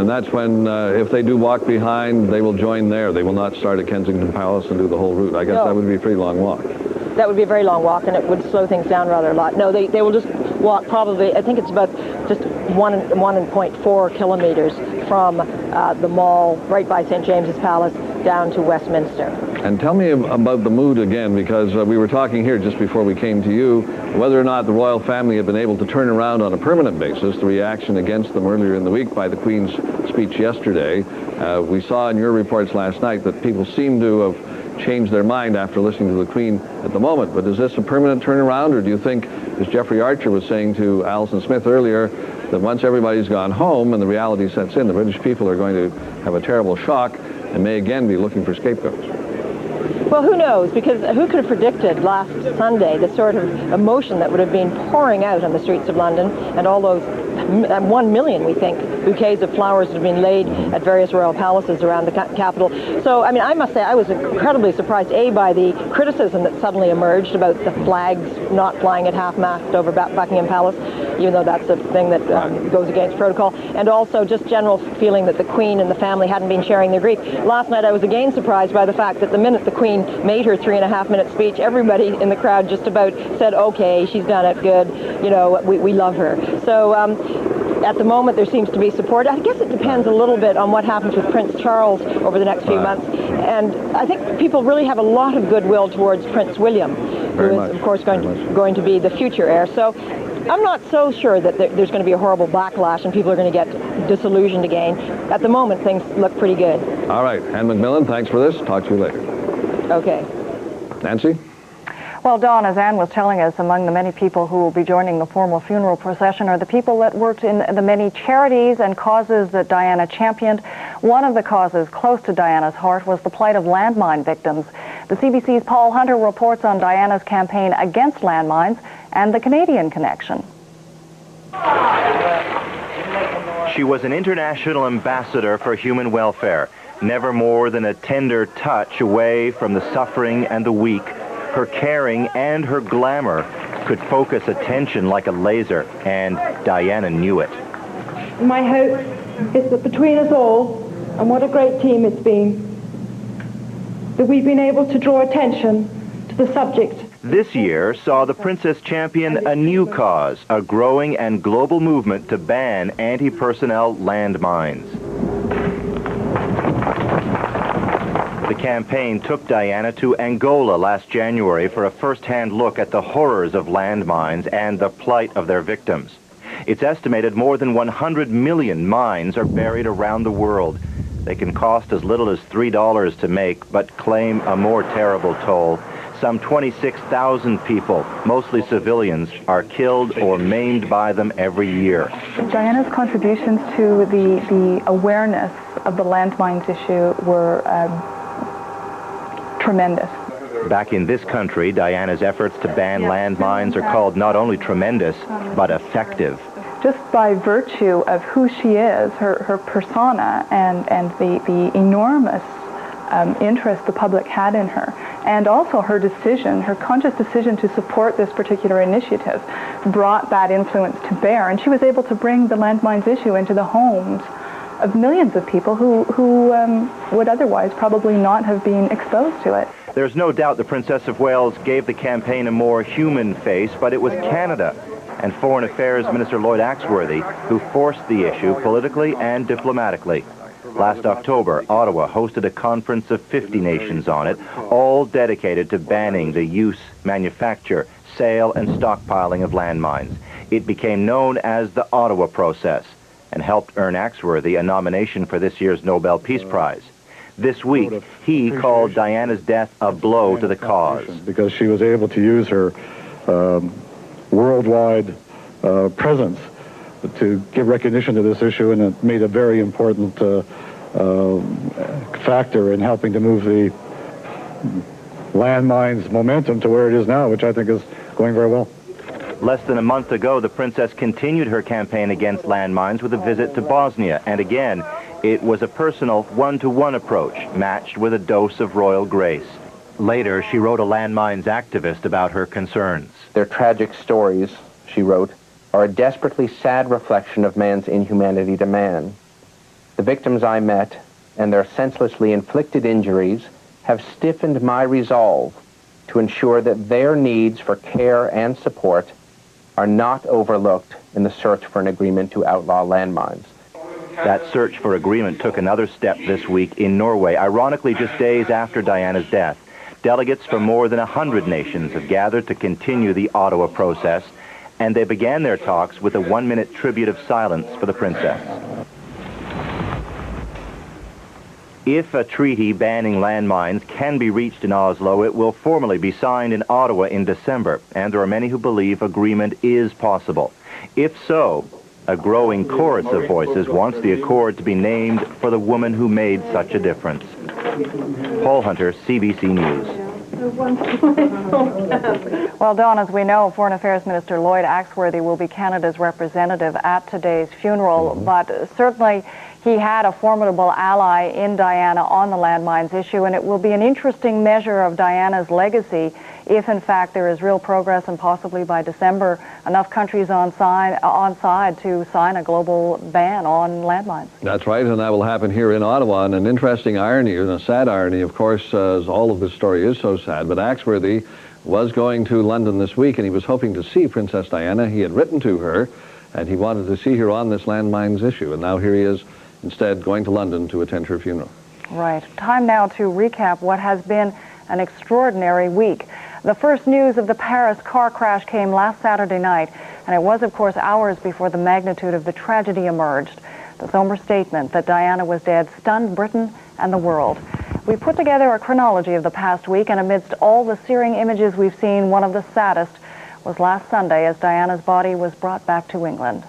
And that's when, if they do walk behind, they will join there. They will not start at Kensington Palace and do the whole route. I guess that would be a pretty long walk. That would be a very long walk, and it would slow things down rather a lot. No, they will just walk probably, I think it's about just 1.4 kilometers from the mall right by St. James's Palace down to Westminster. And tell me about the mood again, because we were talking here just before we came to you, whether or not the royal family had been able to turn around on a permanent basis the reaction against them earlier in the week by the Queen's speech yesterday. We saw in your reports last night that people seem to have changed their mind after listening to the Queen at the moment. But is this a permanent turnaround, or do you think, as Jeffrey Archer was saying to Alison Smith earlier, that once everybody's gone home and the reality sets in, the British people are going to have a terrible shock and may again be looking for scapegoats? Well, who knows? Because who could have predicted last Sunday the sort of emotion that would have been pouring out on the streets of London, and all those 1 million, we think, bouquets of flowers that have been laid at various royal palaces around the capital. So, I mean, I must say I was incredibly surprised, A, by the criticism that suddenly emerged about the flags not flying at half-mast over Buckingham Palace, even though that's a thing that goes against protocol, and also just general feeling that the Queen and the family hadn't been sharing their grief. Last night I was again surprised by the fact that the minute the Queen made her 3.5-minute speech, everybody in the crowd just about said, okay, she's done it, good, you know, we love her. So at the moment there seems to be support. I guess it depends a little bit on what happens with Prince Charles over the next few months. And I think people really have a lot of goodwill towards Prince William, who is, of course, going to be the future heir. So I'm not so sure that there's going to be a horrible backlash and people are going to get disillusioned again. At the moment, things look pretty good. All right. Anne McMillan, thanks for this. Talk to you later. Okay. Nancy? Well, Dawn, as Anne was telling us, among the many people who will be joining the formal funeral procession are the people that worked in the many charities and causes that Diana championed. One of the causes close to Diana's heart was the plight of landmine victims. The CBC's Paul Hunter reports on Diana's campaign against landmines and the Canadian connection. She was an international ambassador for human welfare, never more than a tender touch away from the suffering and the weak. Her caring and her glamour could focus attention like a laser, and Diana knew it. My hope is that between us all, and what a great team it's been, that we've been able to draw attention to the subject. This year saw the Princess champion a new cause, a growing and global movement to ban anti-personnel landmines. The campaign took Diana to Angola last January for a first-hand look at the horrors of landmines and the plight of their victims. It's estimated more than 100 million mines are buried around the world. They can cost as little as $3 to make, but claim a more terrible toll. Some 26,000 people, mostly civilians, are killed or maimed by them every year. Diana's contributions to the awareness of the landmines issue were tremendous. Back in this country, Diana's efforts to ban landmines are called not only tremendous, but effective. Just by virtue of who she is, her persona, and the enormous interest the public had in her, and also her decision, her conscious decision to support this particular initiative, brought that influence to bear. And she was able to bring the landmines issue into the homes of millions of people who would otherwise probably not have been exposed to it. There's no doubt the Princess of Wales gave the campaign a more human face, but it was Canada and Foreign Affairs Minister Lloyd Axworthy who forced the issue politically and diplomatically. Last October, Ottawa hosted a conference of 50 nations on it, all dedicated to banning the use, manufacture, sale, and stockpiling of landmines. It became known as the Ottawa Process and helped earn Axworthy a nomination for this year's Nobel Peace Prize. This week, he called Diana's death a blow to the cause. Because she was able to use her worldwide presence to give recognition to this issue, and it made a very important factor in helping to move the landmines momentum to where it is now, which I think is going very well. Less than a month ago, the Princess continued her campaign against landmines with a visit to Bosnia, and again, it was a personal one-to-one approach, matched with a dose of royal grace. Later, she wrote a landmines activist about her concerns. Their tragic stories, she wrote, are a desperately sad reflection of man's inhumanity to man. The victims I met and their senselessly inflicted injuries have stiffened my resolve to ensure that their needs for care and support are not overlooked in the search for an agreement to outlaw landmines. That search for agreement took another step this week in Norway, ironically just days after Diana's death. Delegates from more than 100 nations have gathered to continue the Ottawa process, and they began their talks with a 1-minute tribute of silence for the princess. If a treaty banning landmines can be reached in Oslo, it will formally be signed in Ottawa in December, and there are many who believe agreement is possible. If so, a growing chorus of voices wants the accord to be named for the woman who made such a difference. Paul Hunter, CBC News. Well, Dawn, as we know, Foreign Affairs Minister Lloyd Axworthy will be Canada's representative at today's funeral, but certainly he had a formidable ally in Diana on the landmines issue, and it will be an interesting measure of Diana's legacy if, in fact, there is real progress and possibly by December enough countries on side to sign a global ban on landmines. That's right, and that will happen here in Ottawa. And an interesting irony, and a sad irony, of course, as all of this story is so sad, but Axworthy was going to London this week, and he was hoping to see Princess Diana. He had written to her, and he wanted to see her on this landmines issue, and now here he is instead going to London to attend her funeral. Right. Time now to recap what has been an extraordinary week. The first news of the Paris car crash came last Saturday night, and it was, of course, hours before the magnitude of the tragedy emerged. The somber statement that Diana was dead stunned Britain and the world. We put together a chronology of the past week, and amidst all the searing images we've seen, one of the saddest was last Sunday as Diana's body was brought back to England.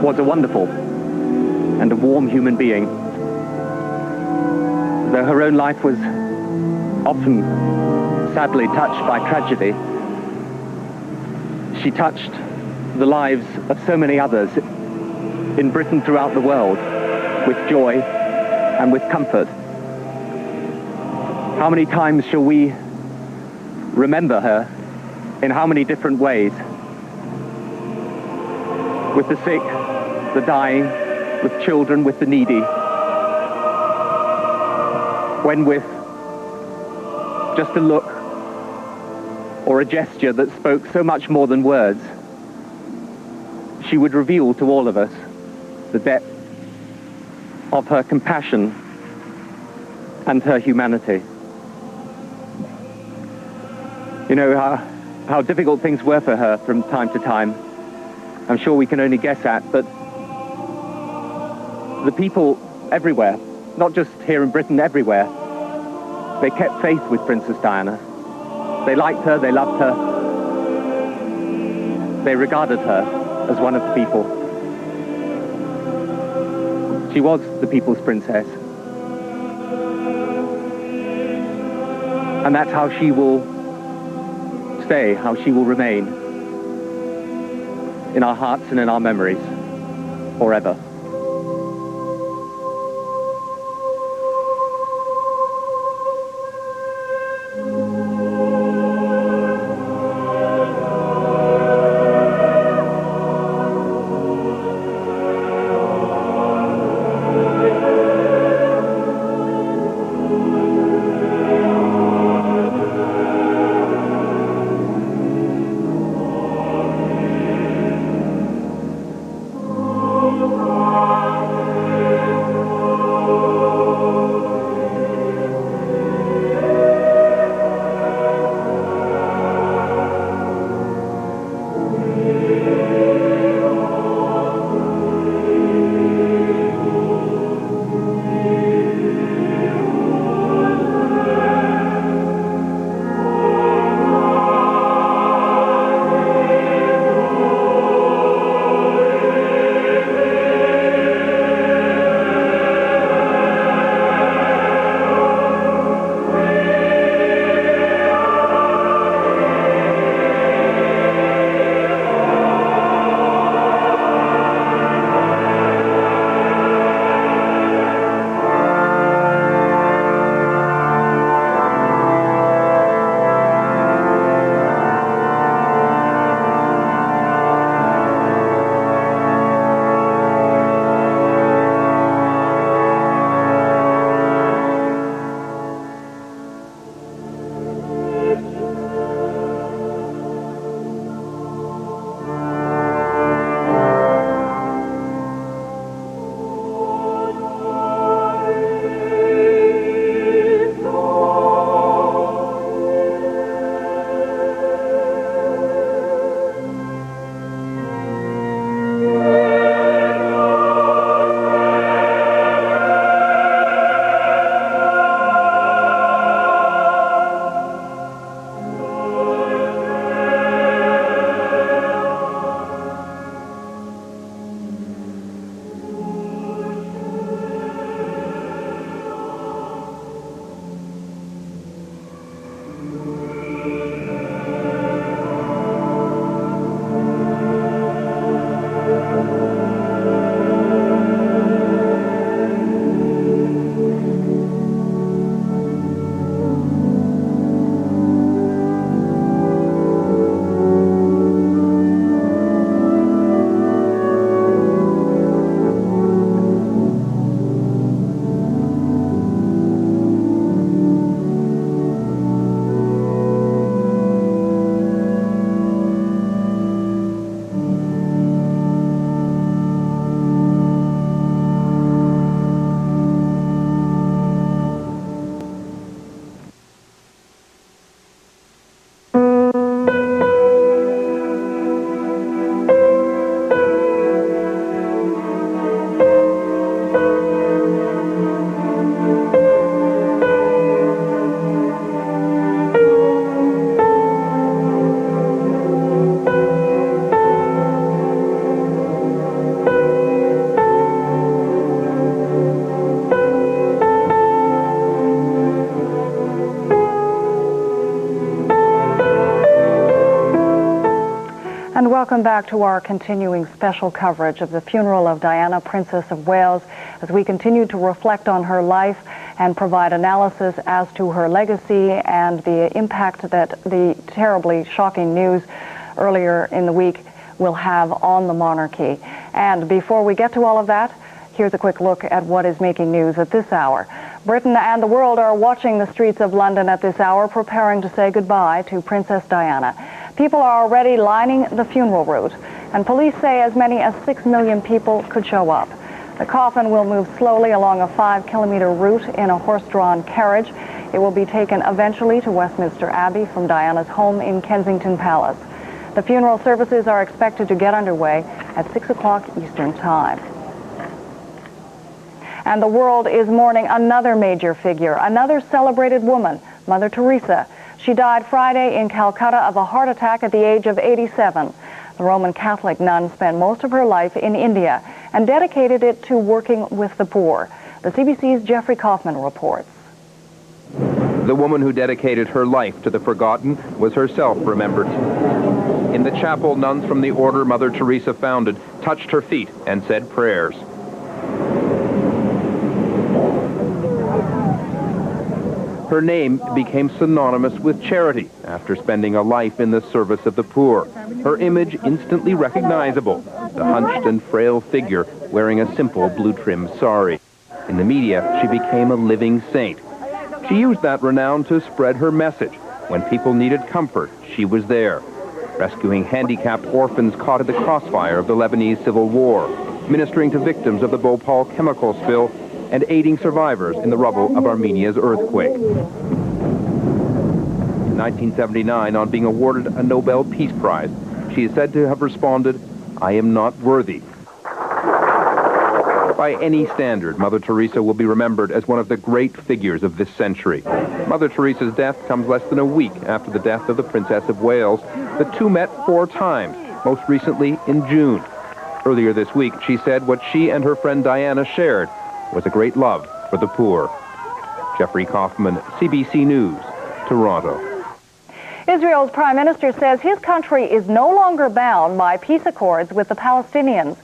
Was a wonderful and a warm human being. Though her own life was often sadly touched by tragedy, she touched the lives of so many others in Britain, throughout the world, with joy and with comfort. How many times shall we remember her, in how many different ways? With the sick, the dying, with children, with the needy. When with just a look or a gesture that spoke so much more than words, she would reveal to all of us the depth of her compassion and her humanity. You know how difficult things were for her from time to time. I'm sure we can only guess at, but the people everywhere, not just here in Britain, everywhere, they kept faith with Princess Diana. They liked her, they loved her, they regarded her as one of the people. She was the people's princess. And that's how she will stay, how she will remain in our hearts and in our memories forever. And welcome back to our continuing special coverage of the funeral of Diana, Princess of Wales, as we continue to reflect on her life and provide analysis as to her legacy and the impact that the terribly shocking news earlier in the week will have on the monarchy. And before we get to all of that, here's a quick look at what is making news at this hour. Britain and the world are watching the streets of London at this hour, preparing to say goodbye to Princess Diana. People are already lining the funeral route, and police say as many as 6 million people could show up. The coffin will move slowly along a 5-kilometer route in a horse-drawn carriage. It will be taken eventually to Westminster Abbey from Diana's home in Kensington Palace. The funeral services are expected to get underway at 6 o'clock Eastern Time. And the world is mourning another major figure, another celebrated woman, Mother Teresa. She died Friday in Calcutta of a heart attack at the age of 87. The Roman Catholic nun spent most of her life in India and dedicated it to working with the poor. The CBC's Jeffrey Kaufman reports. The woman who dedicated her life to the forgotten was herself remembered. In the chapel, nuns from the order Mother Teresa founded touched her feet and said prayers. Her name became synonymous with charity after spending a life in the service of the poor. Her image instantly recognizable, the hunched and frail figure wearing a simple blue-trimmed sari. In the media, she became a living saint. She used that renown to spread her message. When people needed comfort, she was there, rescuing handicapped orphans caught in the crossfire of the Lebanese civil war, ministering to victims of the Bhopal chemical spill, and aiding survivors in the rubble of Armenia's earthquake. In 1979, on being awarded a Nobel Peace Prize, she is said to have responded, "I am not worthy." By any standard, Mother Teresa will be remembered as one of the great figures of this century. Mother Teresa's death comes less than a week after the death of the Princess of Wales. The two met 4 times, most recently in June. Earlier this week, she said what she and her friend Diana shared was a great love for the poor. Jeffrey Kaufman, CBC News, Toronto. Israel's prime minister says his country is no longer bound by peace accords with the Palestinians.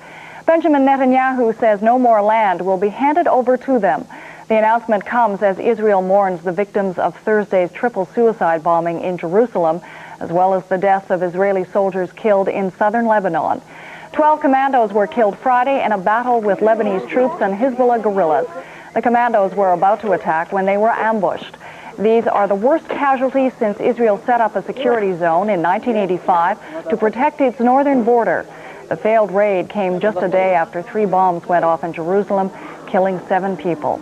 Benjamin Netanyahu says no more land will be handed over to them. The announcement comes as Israel mourns the victims of Thursday's triple suicide bombing in Jerusalem, as well as the deaths of Israeli soldiers killed in southern Lebanon. 12 commandos were killed Friday in a battle with Lebanese troops and Hezbollah guerrillas. The commandos were about to attack when they were ambushed. These are the worst casualties since Israel set up a security zone in 1985 to protect its northern border. The failed raid came just a day after 3 bombs went off in Jerusalem, killing 7 people.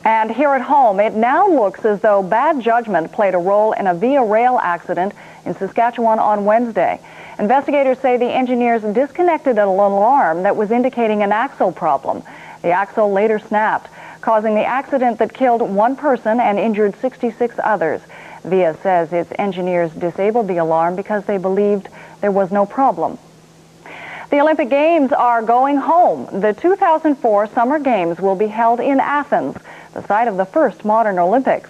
And here at home, it now looks as though bad judgment played a role in a Via Rail accident in Saskatchewan on Wednesday. Investigators say the engineers disconnected an alarm that was indicating an axle problem. The axle later snapped, causing the accident that killed 1 person and injured 66 others. Via says its engineers disabled the alarm because they believed there was no problem. The Olympic Games are going home. The 2004 Summer Games will be held in Athens, the site of the first modern Olympics.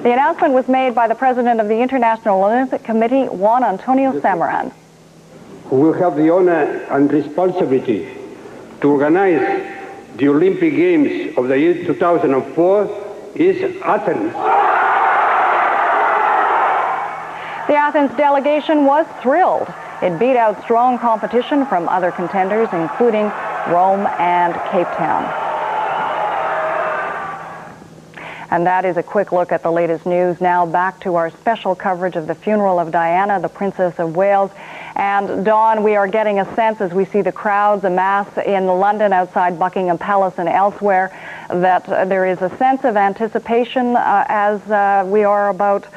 The announcement was made by the president of the International Olympic Committee, Juan Antonio Samaran. Who will have the honor and responsibility to organize the Olympic Games of the year 2004 is Athens. The Athens delegation was thrilled. It beat out strong competition from other contenders, including Rome and Cape Town. And that is a quick look at the latest news. Now back to our special coverage of the funeral of Diana, the Princess of Wales. And Dawn, we are getting a sense as we see the crowds amass in London outside Buckingham Palace and elsewhere that there is a sense of anticipation as we are about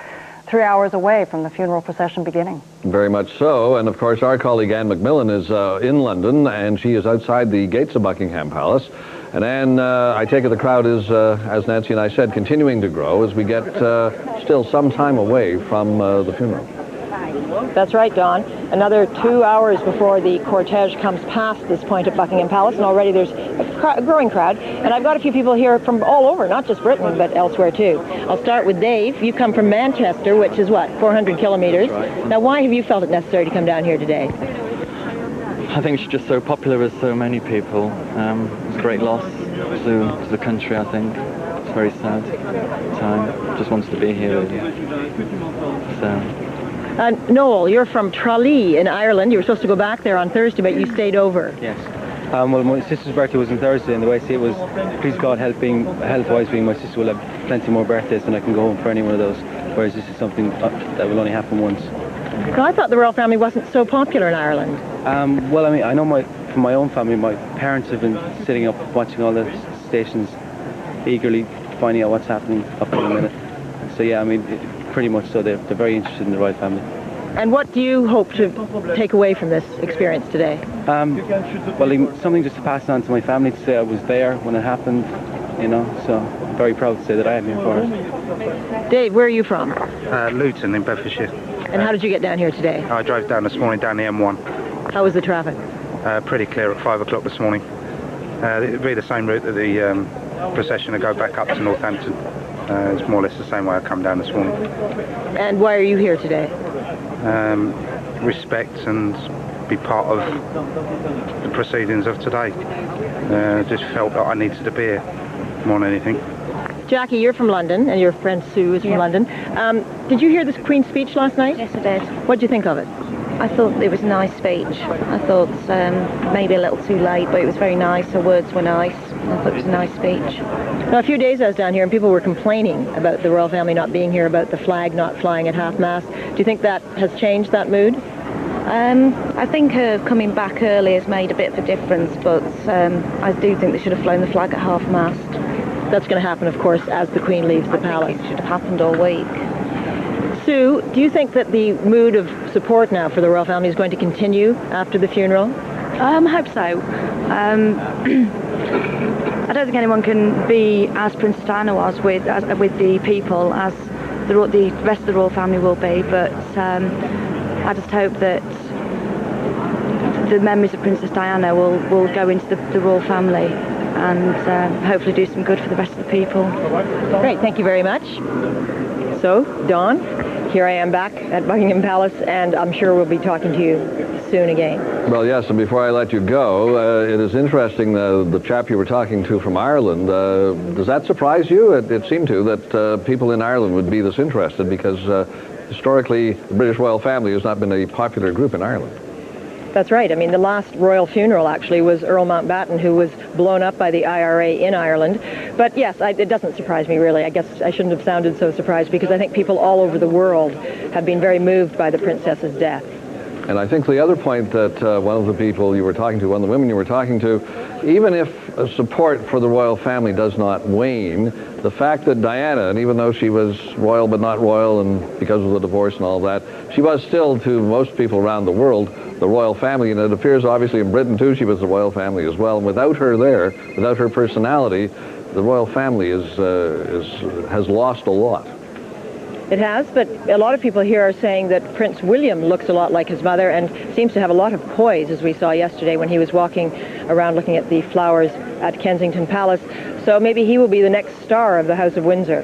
3 hours away from the funeral procession beginning. Very much so. And of course, our colleague Anne McMillan is in London, and she is outside the gates of Buckingham Palace. And Anne, I take it the crowd is, as Nancy and I said, continuing to grow as we get still some time away from the funeral. That's right, Don. Another 2 hours before the cortege comes past this point at Buckingham Palace, and already there's a growing crowd, and I've got a few people here from all over, not just Britain, but elsewhere too. I'll start with Dave. You come from Manchester, which is what, 400 kilometers? Right. Now, why have you felt it necessary to come down here today? I think she's just so popular with so many people. It's a great loss to the country, I think. It's a very sad time. Just wants to be here, really. So. Noel, you're from Tralee in Ireland. You were supposed to go back there on Thursday, but you stayed over. Yes. Well, my sister's birthday was on Thursday, and the way I see it was, please God, health-wise being, my sister will have plenty more birthdays than I can go home for any one of those, whereas this is something that will only happen once. Well, I thought the royal family wasn't so popular in Ireland. Well, I mean, I know from my own family, my parents have been sitting up watching all the stations, eagerly finding out what's happening up to the minute. So yeah, I mean, pretty much so. They're very interested in the royal family. And what do you hope to take away from this experience today? Well, something just to pass on to my family, to say I was there when it happened, you know, so I'm very proud to say that I am here for it. Dave, where are you from? Luton in Bedfordshire. And how did you get down here today? I drove down this morning down the M1. How was the traffic? Pretty clear at 5 o'clock this morning. It'd be the same route that the procession will go back up to Northampton. It's more or less the same way I come down this morning. And why are you here today? Respect and be part of the proceedings of today. Just felt that I needed to be here more than anything. Jackie, you're from London, and your friend Sue is from London. Did you hear the Queen's speech last night? Yes, I did. What did you think of it? I thought it was a nice speech. I thought maybe a little too late, but it was very nice. Her words were nice. I thought it was a nice speech. Now, a few days I was down here, and people were complaining about the royal family not being here, about the flag not flying at half-mast. Do you think that has changed that mood? I think her coming back early has made a bit of a difference, but I do think they should have flown the flag at half-mast. That's going to happen, of course, as the Queen leaves the palace. It should have happened all week. Sue, do you think that the mood of support now for the royal family is going to continue after the funeral? I hope so. I don't think anyone can be as Princess Diana was with the people as the rest of the royal family will be, but I just hope that the memories of Princess Diana will go into the royal family and hopefully do some good for the rest of the people. Great, thank you very much. So, Dawn, here I am back at Buckingham Palace, and I'm sure we'll be talking to you soon again. Well, yes, and before I let you go, it is interesting, the chap you were talking to from Ireland, does that surprise you? It seemed to, that people in Ireland would be this interested, because historically, the British royal family has not been a popular group in Ireland. That's right. I mean, the last royal funeral, actually, was Earl Mountbatten, who was blown up by the IRA in Ireland. But yes, it doesn't surprise me, really. I guess I shouldn't have sounded so surprised, because I think people all over the world have been very moved by the princess's death. And I think the other point that one of the people you were talking to, one of the women you were talking to, even if support for the royal family does not wane, the fact that Diana, and even though she was royal but not royal, and because of the divorce and all that, she was still, to most people around the world, the royal family, and it appears obviously in Britain too she was the royal family as well. And without her there, without her personality, the royal family has lost a lot. It has, but a lot of people here are saying that Prince William looks a lot like his mother and seems to have a lot of poise, as we saw yesterday when he was walking around looking at the flowers at Kensington Palace. So maybe he will be the next star of the House of Windsor.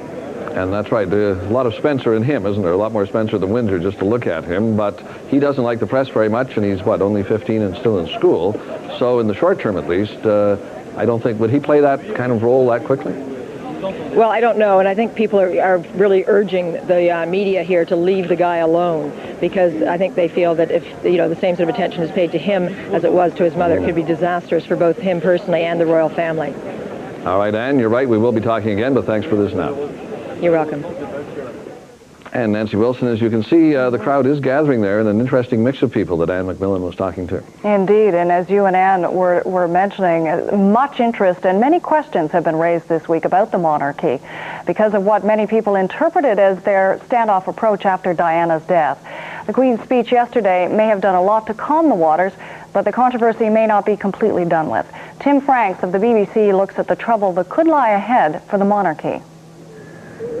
And that's right. There's a lot of Spencer in him, isn't there? A lot more Spencer than Windsor just to look at him. But he doesn't like the press very much, and he's, what, only 15 and still in school. So in the short term, at least, I don't think, would he play that kind of role that quickly? Well, I don't know, and I think people are really urging the media here to leave the guy alone, because I think they feel that if, you know, the same sort of attention is paid to him as it was to his mother, it could be disastrous for both him personally and the royal family. All right, Anne, you're right. We will be talking again, but thanks for this now. You're welcome. And Nancy Wilson, as you can see, the crowd is gathering there, and an interesting mix of people that Anne McMillan was talking to. Indeed, and as you and Anne were mentioning, much interest and many questions have been raised this week about the monarchy because of what many people interpreted as their standoff approach after Diana's death. The Queen's speech yesterday may have done a lot to calm the waters, but the controversy may not be completely done with. Tim Franks of the BBC looks at the trouble that could lie ahead for the monarchy.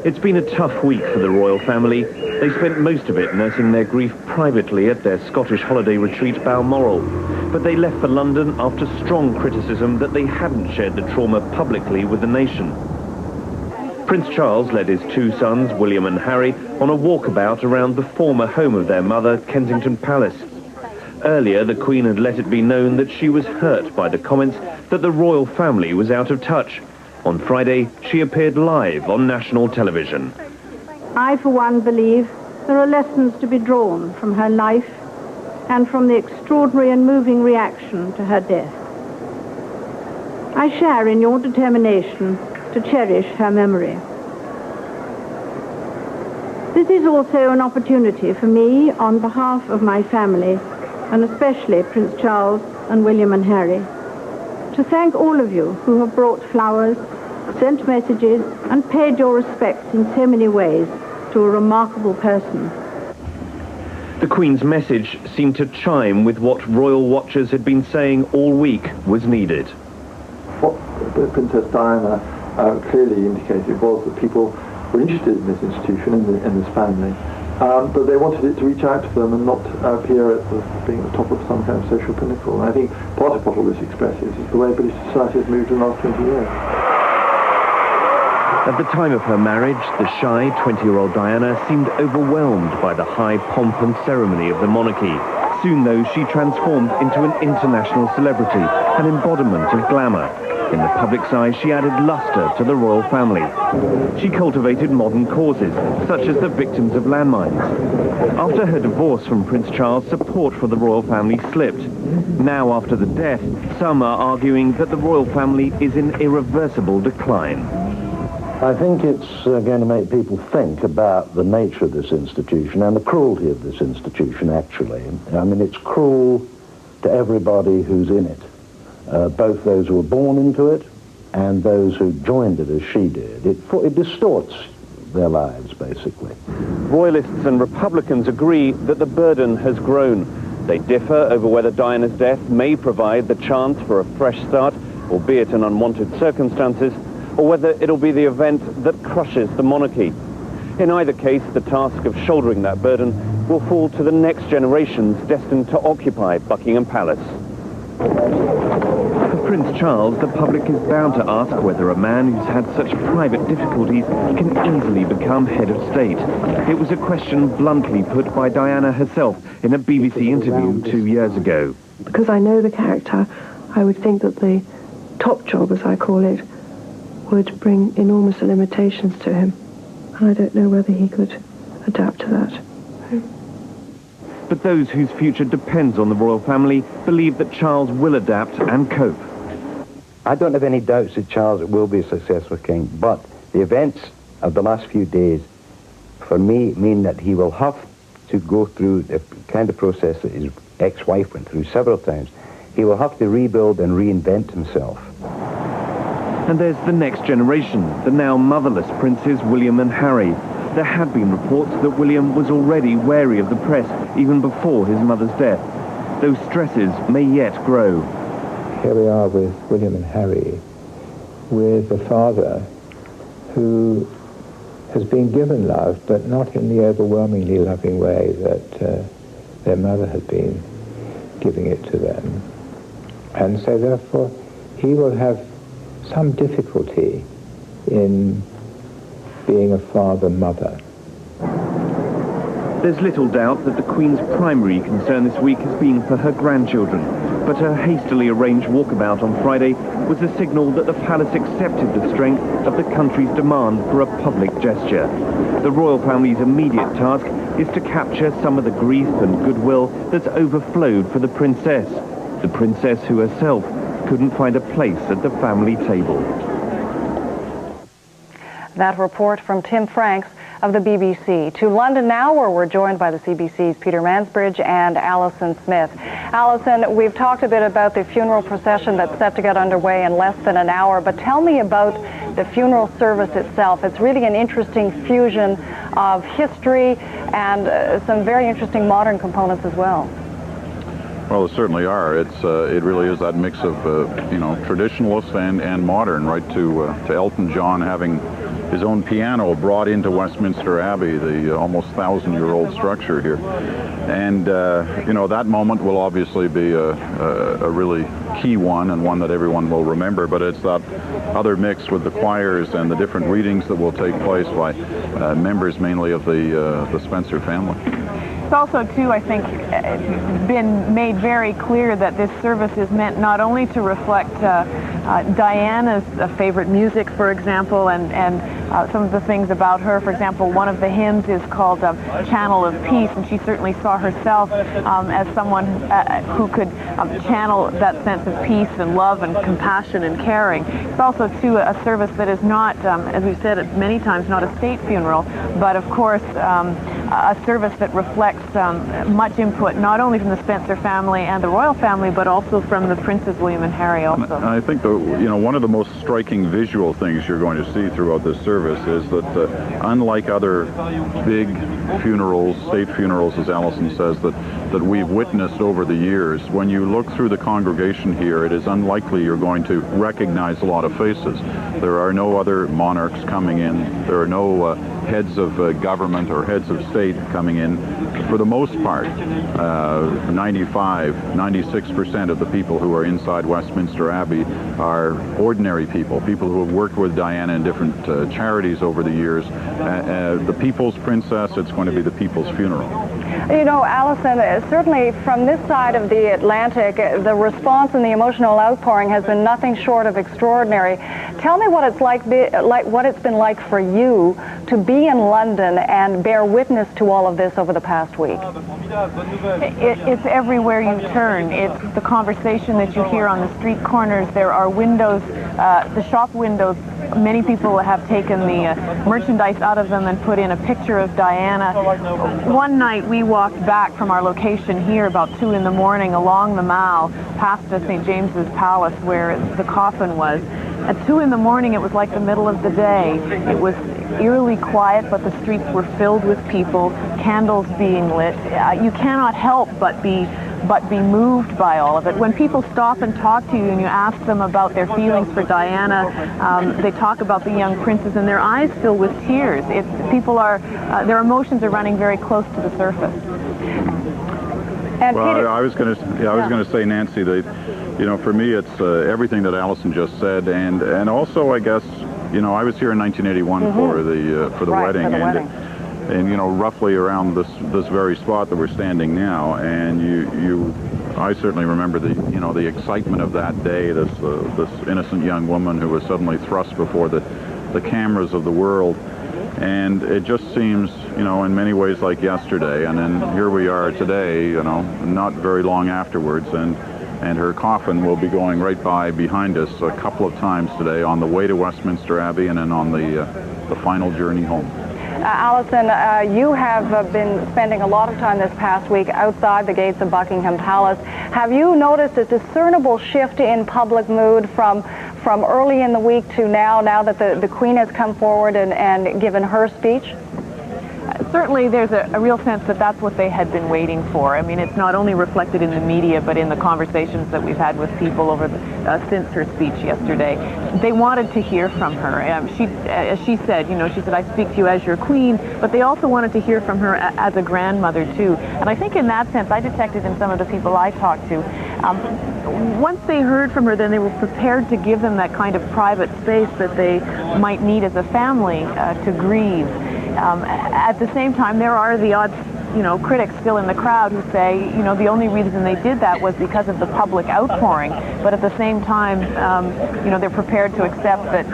It's been a tough week for the royal family. They spent most of it nursing their grief privately at their Scottish holiday retreat Balmoral. But they left for London after strong criticism that they hadn't shared the trauma publicly with the nation. Prince Charles led his two sons, William and Harry, on a walkabout around the former home of their mother, Kensington Palace. Earlier, the Queen had let it be known that she was hurt by the comments that the royal family was out of touch. On Friday, she appeared live on national television. I, for one, believe there are lessons to be drawn from her life and from the extraordinary and moving reaction to her death. I share in your determination to cherish her memory. This is also an opportunity for me, on behalf of my family, and especially Prince Charles and William and Harry, to thank all of you who have brought flowers, sent messages, and paid your respects in so many ways to a remarkable person. The Queen's message seemed to chime with what royal watchers had been saying all week was needed. What Princess Diana clearly indicated was that people were interested in this institution, in this family, but they wanted it to reach out to them and not appear as being at the top of some kind of social pinnacle. And I think part of what all this expresses is the way British society has moved in the last 20 years. At the time of her marriage, the shy 20-year-old Diana seemed overwhelmed by the high pomp and ceremony of the monarchy. Soon, though, she transformed into an international celebrity, an embodiment of glamour. In the public's eye, she added luster to the royal family. She cultivated modern causes, such as the victims of landmines. After her divorce from Prince Charles, support for the royal family slipped. Now, after the death, some are arguing that the royal family is in irreversible decline. I think it's going to make people think about the nature of this institution and the cruelty of this institution, actually. I mean, it's cruel to everybody who's in it. Both those who were born into it and those who joined it as she did. It distorts their lives, basically. Royalists and Republicans agree that the burden has grown. They differ over whether Diana's death may provide the chance for a fresh start, albeit in unwanted circumstances, or whether it'll be the event that crushes the monarchy. In either case, the task of shouldering that burden will fall to the next generations destined to occupy Buckingham Palace. For Prince Charles, the public is bound to ask whether a man who's had such private difficulties can easily become head of state. It was a question bluntly put by Diana herself in a BBC interview 2 years ago. Because I know the character, I would think that the top job, as I call it, would bring enormous limitations to him. And I don't know whether he could adapt to that. But those whose future depends on the royal family believe that Charles will adapt and cope. I don't have any doubts that Charles will be a successful king, but the events of the last few days, for me, mean that he will have to go through the kind of process that his ex-wife went through several times. He will have to rebuild and reinvent himself. And there's the next generation, the now motherless princes William and Harry. There had been reports that William was already wary of the press even before his mother's death. Those stresses may yet grow. Here we are with William and Harry, with a father who has been given love, but not in the overwhelmingly loving way that their mother had been giving it to them. And so therefore he will have some difficulty in being a father-mother. There's little doubt that the Queen's primary concern this week has been for her grandchildren, but her hastily arranged walkabout on Friday was a signal that the palace accepted the strength of the country's demand for a public gesture. The royal family's immediate task is to capture some of the grief and goodwill that's overflowed for the princess who herself couldn't find a place at the family table. That report from Tim Franks of the BBC. To London now, where we're joined by the CBC's Peter Mansbridge and Alison Smith. Alison, we've talked a bit about the funeral procession that's set to get underway in less than an hour, but tell me about the funeral service itself. It's really an interesting fusion of history and some very interesting modern components as well. Well, there certainly are. It really is that mix of traditionalist and modern, right to Elton John having his own piano brought into Westminster Abbey, the almost 1,000-year-old structure here. And, you know, that moment will obviously be a really key one, and one that everyone will remember, but it's that other mix with the choirs and the different readings that will take place by members mainly of the Spencer family. It's also, too, I think, been made very clear that this service is meant not only to reflect Diana's favorite music, for example, and some of the things about her. For example, one of the hymns is called Channel of Peace, and she certainly saw herself as someone who could channel that sense of peace and love and compassion and caring. It's also, too, a service that is not, as we've said many times, not a state funeral, but of course a service that reflects much input, not only from the Spencer family and the royal family, but also from the Princes William and Harry also. I think, you know, one of the most striking visual things you're going to see throughout this service is that unlike other big funerals, state funerals, as Alison says, that we've witnessed over the years, when you look through the congregation here, it is unlikely you're going to recognize a lot of faces. There are no other monarchs coming in. There are no heads of government or heads of state coming in. For the most part, 96% of the people who are inside Westminster Abbey are ordinary people, people who have worked with Diana in different charities over the years. The people's princess, it's going to be the people's funeral. You know, Alison, certainly from this side of the Atlantic, the response and the emotional outpouring has been nothing short of extraordinary. Tell me what it's what it's been like for you to be in London and bear witness to all of this over the past week. It's everywhere you turn. It's the conversation that you hear on the street corners. There are windows, the shop windows. Many people have taken the merchandise out of them and put in a picture of Diana. One night we walked back from our location here about 2 in the morning along the Mall, past St. James's Palace where the coffin was. At 2 in the morning it was like the middle of the day. It was eerily quiet, but the streets were filled with people, candles being lit. You cannot help but be moved by all of it. When people stop and talk to you and you ask them about their feelings for Diana, they talk about the young princess and their eyes fill with tears. People are, their emotions are running very close to the surface. And well, Peter, I was going to say, Nancy, that, you know, for me it's everything that Alison just said, and also I guess, you know, I was here in 1981 for the wedding, and you know, roughly around this very spot that we're standing now, and I certainly remember the excitement of that day. This innocent young woman who was suddenly thrust before the cameras of the world, and it just seems, you know, in many ways like yesterday. And then here we are today, you know, not very long afterwards, and her coffin will be going right by behind us a couple of times today on the way to Westminster Abbey and then on the final journey home. Alison, you have been spending a lot of time this past week outside the gates of Buckingham Palace. Have you noticed a discernible shift in public mood from early in the week to now that the Queen has come forward and given her speech? Certainly there's a real sense that that's what they had been waiting for. I mean, it's not only reflected in the media, but in the conversations that we've had with people over since her speech yesterday. They wanted to hear from her. As she said, you know, she said, I speak to you as your queen, but they also wanted to hear from her as a grandmother, too. And I think in that sense, I detected in some of the people I talked to, once they heard from her, then they were prepared to give them that kind of private space that they might need as a family to grieve. At the same time, there are the odd, you know, critics still in the crowd who say, you know, the only reason they did that was because of the public outpouring. But at the same time, you know, they're prepared to accept that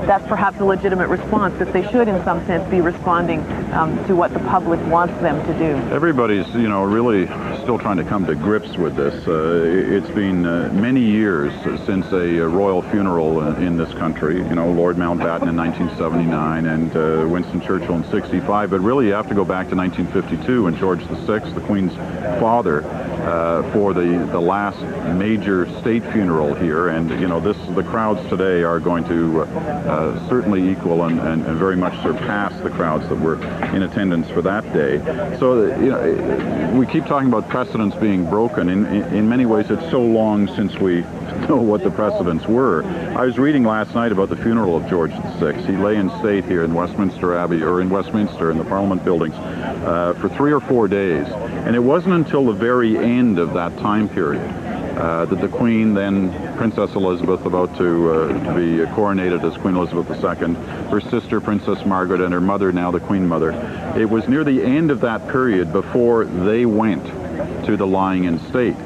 that's perhaps a legitimate response, that they should, in some sense, be responding to what the public wants them to do. Everybody's, you know, really still trying to come to grips with this. It's been many years since a royal funeral in this country. You know, Lord Mountbatten in 1979 and Winston Churchill in 65. But really, you have to go back to 1952 when George VI, the Queen's father, for the last major state funeral here. And, you know, the crowds today are going to certainly equal and very much surpass the crowds that were in attendance for that day. So, you know, we keep talking about precedents being broken. In many ways, it's so long since we know what the precedents were. I was reading last night about the funeral of George VI. He lay in state here in Westminster Abbey, or in Westminster in the Parliament buildings, for 3 or 4 days. And it wasn't until the very end of that time period that the Queen, then Princess Elizabeth, about to be coronated as Queen Elizabeth II, her sister Princess Margaret, and her mother, now the Queen Mother, it was near the end of that period before they went to the lying in state.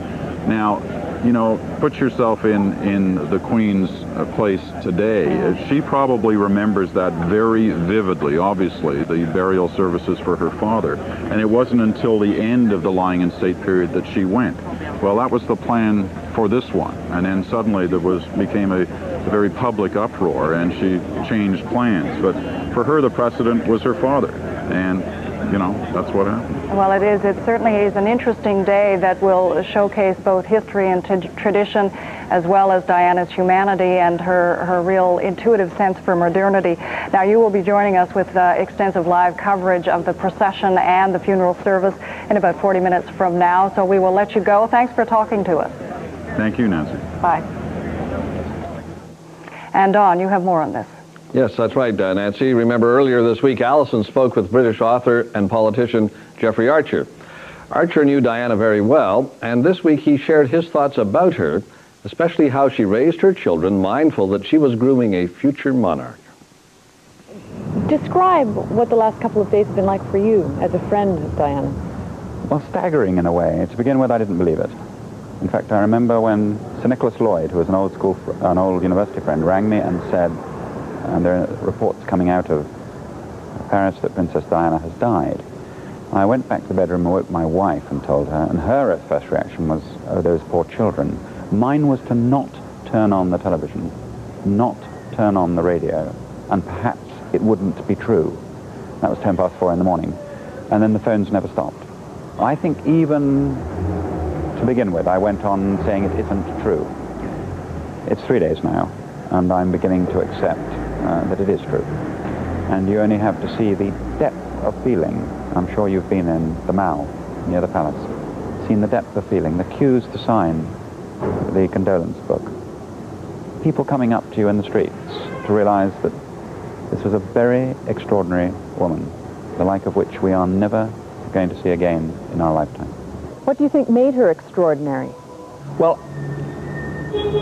Now, you know, put yourself in the Queen's place today. She probably remembers that very vividly, obviously, the burial services for her father. And it wasn't until the end of the lying in state period that she went. Well, that was the plan for this one. And then suddenly there became a very public uproar, and she changed plans. But for her, the precedent was her father. And you know, that's what happened. Well, it is. It certainly is an interesting day that will showcase both history and tradition, as well as Diana's humanity and her real intuitive sense for modernity. Now, you will be joining us with extensive live coverage of the procession and the funeral service in about 40 minutes from now, so we will let you go. Thanks for talking to us. Thank you, Nancy. Bye. And Don, you have more on this. Yes, that's right, Nancy. Remember earlier this week, Alison spoke with British author and politician Jeffrey Archer. Archer knew Diana very well, and this week he shared his thoughts about her, especially how she raised her children, mindful that she was grooming a future monarch. Describe what the last couple of days have been like for you as a friend of Diana. Well, staggering in a way. To begin with, I didn't believe it. In fact, I remember when Sir Nicholas Lloyd, who was an old university friend, rang me and said, and there are reports coming out of Paris that Princess Diana has died. I went back to the bedroom and woke my wife and told her, and her first reaction was, oh, those poor children. Mine was to not turn on the television, not turn on the radio, and perhaps it wouldn't be true. That was 4:10 in the morning, and then the phones never stopped. I think even to begin with, I went on saying it isn't true. It's 3 days now, and I'm beginning to accept that it is true. And you only have to see the depth of feeling. I'm sure you've been in the Mall, near the palace, seen the depth of feeling, the queues to sign the condolence book. People coming up to you in the streets to realize that this was a very extraordinary woman, the like of which we are never going to see again in our lifetime. What do you think made her extraordinary? Well,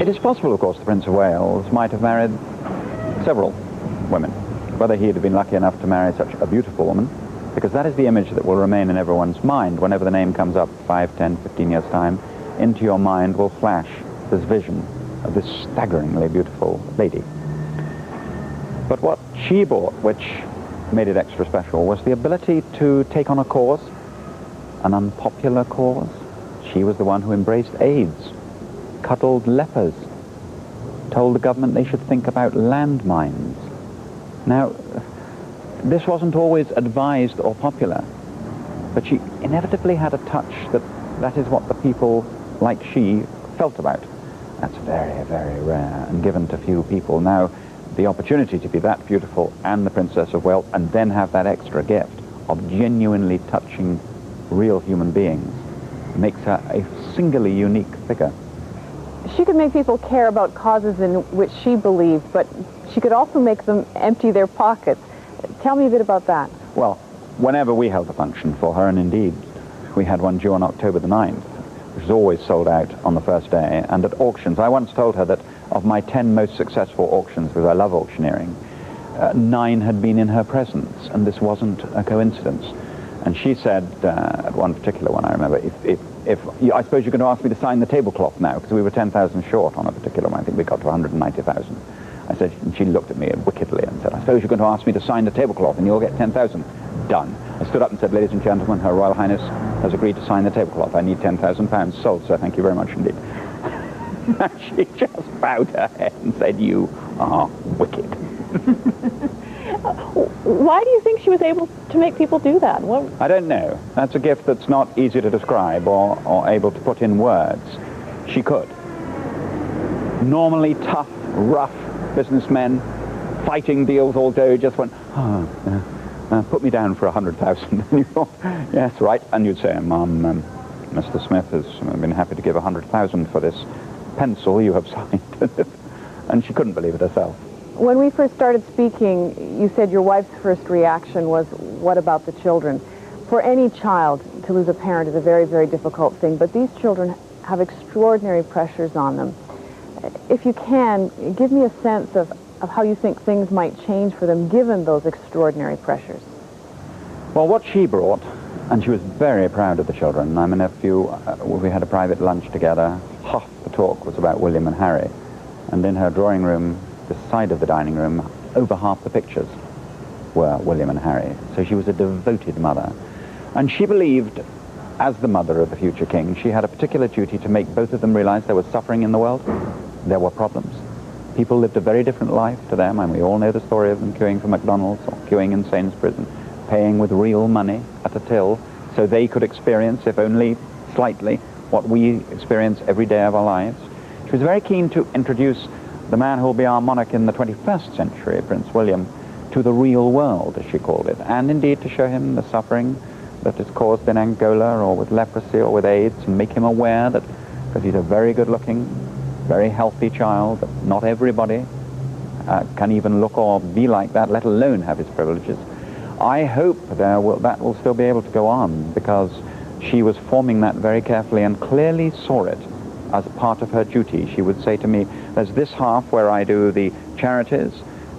it is possible, of course, the Prince of Wales might have married several women. Whether he had been lucky enough to marry such a beautiful woman, because that is the image that will remain in everyone's mind. Whenever the name comes up 5, 10, 15 years' time, into your mind will flash this vision of this staggeringly beautiful lady. But what she brought, which made it extra special, was the ability to take on a cause, an unpopular cause. She was the one who embraced AIDS, cuddled lepers, told the government they should think about landmines. Now, this wasn't always advised or popular, but she inevitably had a touch that is what the people like she felt about. That's very, very rare and given to few people. Now, the opportunity to be that beautiful and the Princess of Wales and then have that extra gift of genuinely touching real human beings makes her a singularly unique figure. She could make people care about causes in which she believed, but she could also make them empty their pockets. Tell me a bit about that. Well, whenever we held a function for her, and indeed we had one due on October the 9th, which was always sold out on the first day, and at auctions, I once told her that of my 10 most successful auctions, because I love auctioneering, 9 had been in her presence, and this wasn't a coincidence. And she said, at one particular one, I remember, I suppose you're going to ask me to sign the tablecloth now, because we were 10,000 short on a particular one. I think we got to 190,000. I said, and she looked at me wickedly and said, I suppose you're going to ask me to sign the tablecloth and you'll get 10,000. Done. I stood up and said, ladies and gentlemen, Her Royal Highness has agreed to sign the tablecloth. I need £10,000. Sold, sir. Thank you very much indeed. She just bowed her head and said, you are wicked. Why do you think she was able to make people do that? What? I don't know. That's a gift that's not easy to describe or able to put in words. She could. Normally tough, rough businessmen, fighting deals all day, just went, put me down for 100,000. And you thought, yes, right. And you'd say, Mum, Mr. Smith has been happy to give 100,000 for this pencil, you have signed. And she couldn't believe it herself. When we first started speaking, you said your wife's first reaction was, what about the children? For any child, to lose a parent is a very, very difficult thing, but these children have extraordinary pressures on them. If you can, give me a sense of how you think things might change for them given those extraordinary pressures. Well, what she brought, and she was very proud of the children. I mean, we had a private lunch together. Half the talk was about William and Harry. And in her drawing room, the side of the dining room, over half the pictures were William and Harry. So she was a devoted mother. And she believed, as the mother of the future king, she had a particular duty to make both of them realize there was suffering in the world. There were problems. People lived a very different life to them, and we all know the story of them queuing for McDonald's or queuing in Sainsbury's and paying with real money at a till so they could experience, if only slightly, what we experience every day of our lives. She was very keen to introduce the man who will be our monarch in the 21st century, Prince William, to the real world, as she called it, and indeed to show him the suffering that is caused in Angola or with leprosy or with AIDS, and make him aware that, because he's a very good-looking, very healthy child, that not everybody can even look or be like that, let alone have his privileges. I hope that will still be able to go on, because she was forming that very carefully and clearly saw it as a part of her duty. She would say to me, there's this half where I do the charities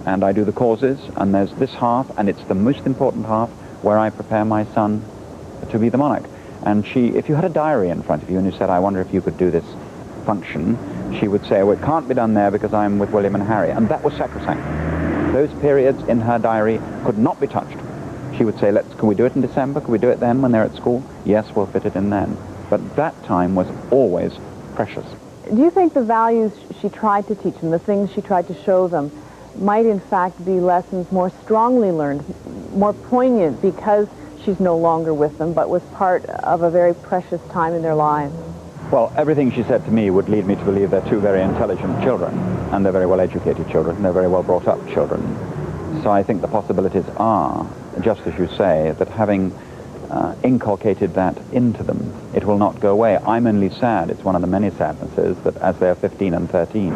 and I do the causes, and there's this half, and it's the most important half, where I prepare my son to be the monarch. And she, if you had a diary in front of you and you said, I wonder if you could do this function, she would say, well, it can't be done there because I'm with William and Harry. And that was sacrosanct. Those periods in her diary could not be touched. She would say, can we do it in December? Can we do it then when they're at school? Yes, we'll fit it in then. But that time was always precious. Do you think the values she tried to teach them, the things she tried to show them, might in fact be lessons more strongly learned, more poignant because she's no longer with them, but was part of a very precious time in their lives? Well, everything she said to me would lead me to believe they're two very intelligent children, and they're very well-educated children, and they're very well-brought-up children. So I think the possibilities are, just as you say, that having inculcated that into them, it will not go away. I'm only sad, it's one of the many sadnesses, that as they're 15 and 13,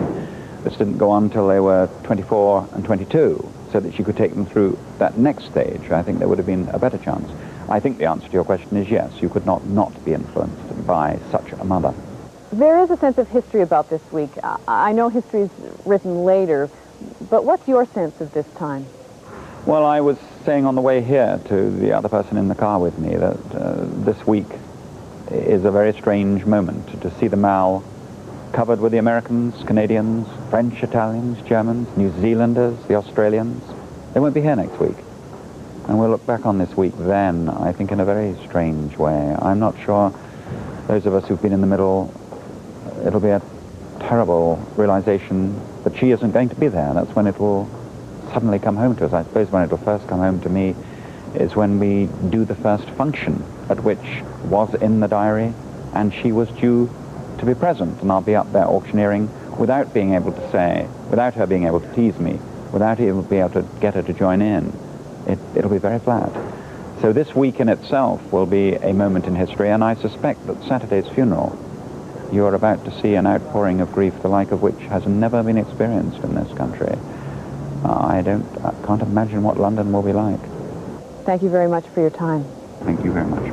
this didn't go on till they were 24 and 22, so that she could take them through that next stage. I think there would have been a better chance. I think the answer to your question is yes, you could not be influenced by such a mother. There is a sense of history about this week. I know history is written later, but what's your sense of this time? Well, I was saying on the way here to the other person in the car with me that this week is a very strange moment to see the Mall covered with the Americans, Canadians, French, Italians, Germans, New Zealanders, the Australians. They won't be here next week. And we'll look back on this week then, I think, in a very strange way. I'm not sure, those of us who've been in the middle, it'll be a terrible realization that she isn't going to be there. That's when it will suddenly come home to us. I suppose when it will first come home to me is when we do the first function, at which was in the diary, and she was due to be present, and I'll be up there auctioneering without being able to say, without her being able to tease me, without even being able to get her to join in. It'll be very flat. So this week in itself will be a moment in history, and I suspect that Saturday's funeral, you are about to see an outpouring of grief the like of which has never been experienced in this country. I can't imagine what London will be like. Thank you very much for your time. Thank you very much.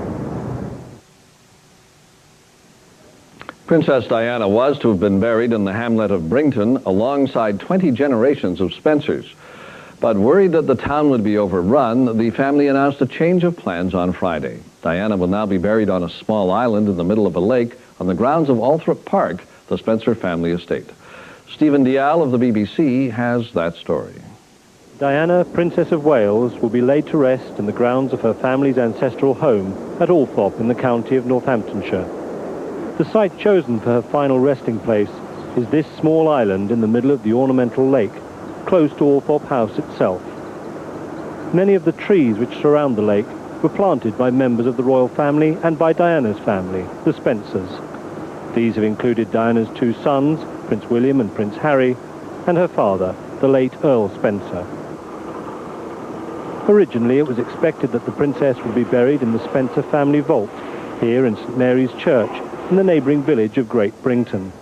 Princess Diana was to have been buried in the hamlet of Brington alongside 20 generations of Spencers. But worried that the town would be overrun, the family announced a change of plans on Friday. Diana will now be buried on a small island in the middle of a lake on the grounds of Althorp Park, the Spencer family estate. Stephen Dial of the BBC has that story. Diana, Princess of Wales, will be laid to rest in the grounds of her family's ancestral home at Althorp in the county of Northamptonshire. The site chosen for her final resting place is this small island in the middle of the ornamental lake, close to Althorp House itself. Many of the trees which surround the lake were planted by members of the royal family and by Diana's family, the Spencers. These have included Diana's two sons, Prince William and Prince Harry, and her father, the late Earl Spencer. Originally, it was expected that the princess would be buried in the Spencer family vault, here in St Mary's Church, in the neighbouring village of Great Brington.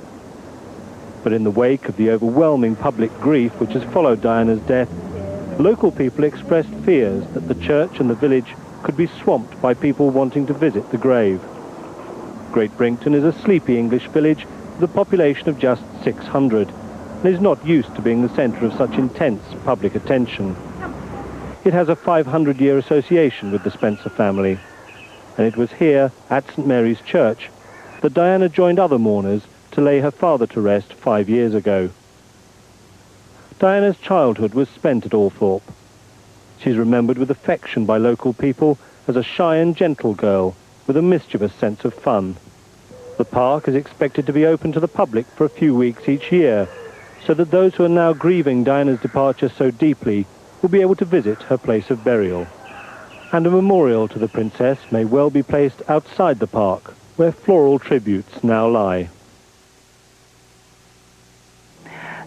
But in the wake of the overwhelming public grief which has followed Diana's death, local people expressed fears that the church and the village could be swamped by people wanting to visit the grave. Great Brinkton is a sleepy English village with a population of just 600 and is not used to being the centre of such intense public attention. It has a 500-year association with the Spencer family, and it was here, at St Mary's Church, that Diana joined other mourners to lay her father to rest 5 years ago. Diana's childhood was spent at Althorpe. She's remembered with affection by local people as a shy and gentle girl with a mischievous sense of fun. The park is expected to be open to the public for a few weeks each year, so that those who are now grieving Diana's departure so deeply will be able to visit her place of burial. And a memorial to the princess may well be placed outside the park, where floral tributes now lie.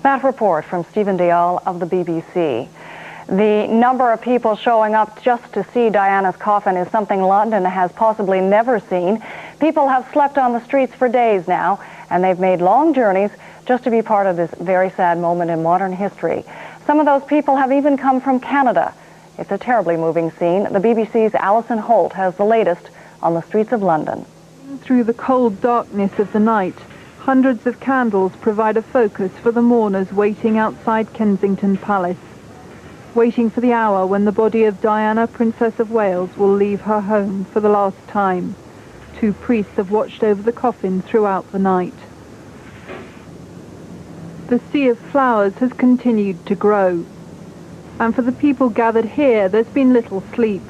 That report from Stephen Dial of the BBC. The number of people showing up just to see Diana's coffin is something London has possibly never seen. People have slept on the streets for days now, and they've made long journeys just to be part of this very sad moment in modern history. Some of those people have even come from Canada. It's a terribly moving scene. The BBC's Alison Holt has the latest on the streets of London. Through the cold darkness of the night, hundreds of candles provide a focus for the mourners waiting outside Kensington Palace, waiting for the hour when the body of Diana, Princess of Wales, will leave her home for the last time. 2 priests have watched over the coffin throughout the night. The sea of flowers has continued to grow, and for the people gathered here, there's been little sleep.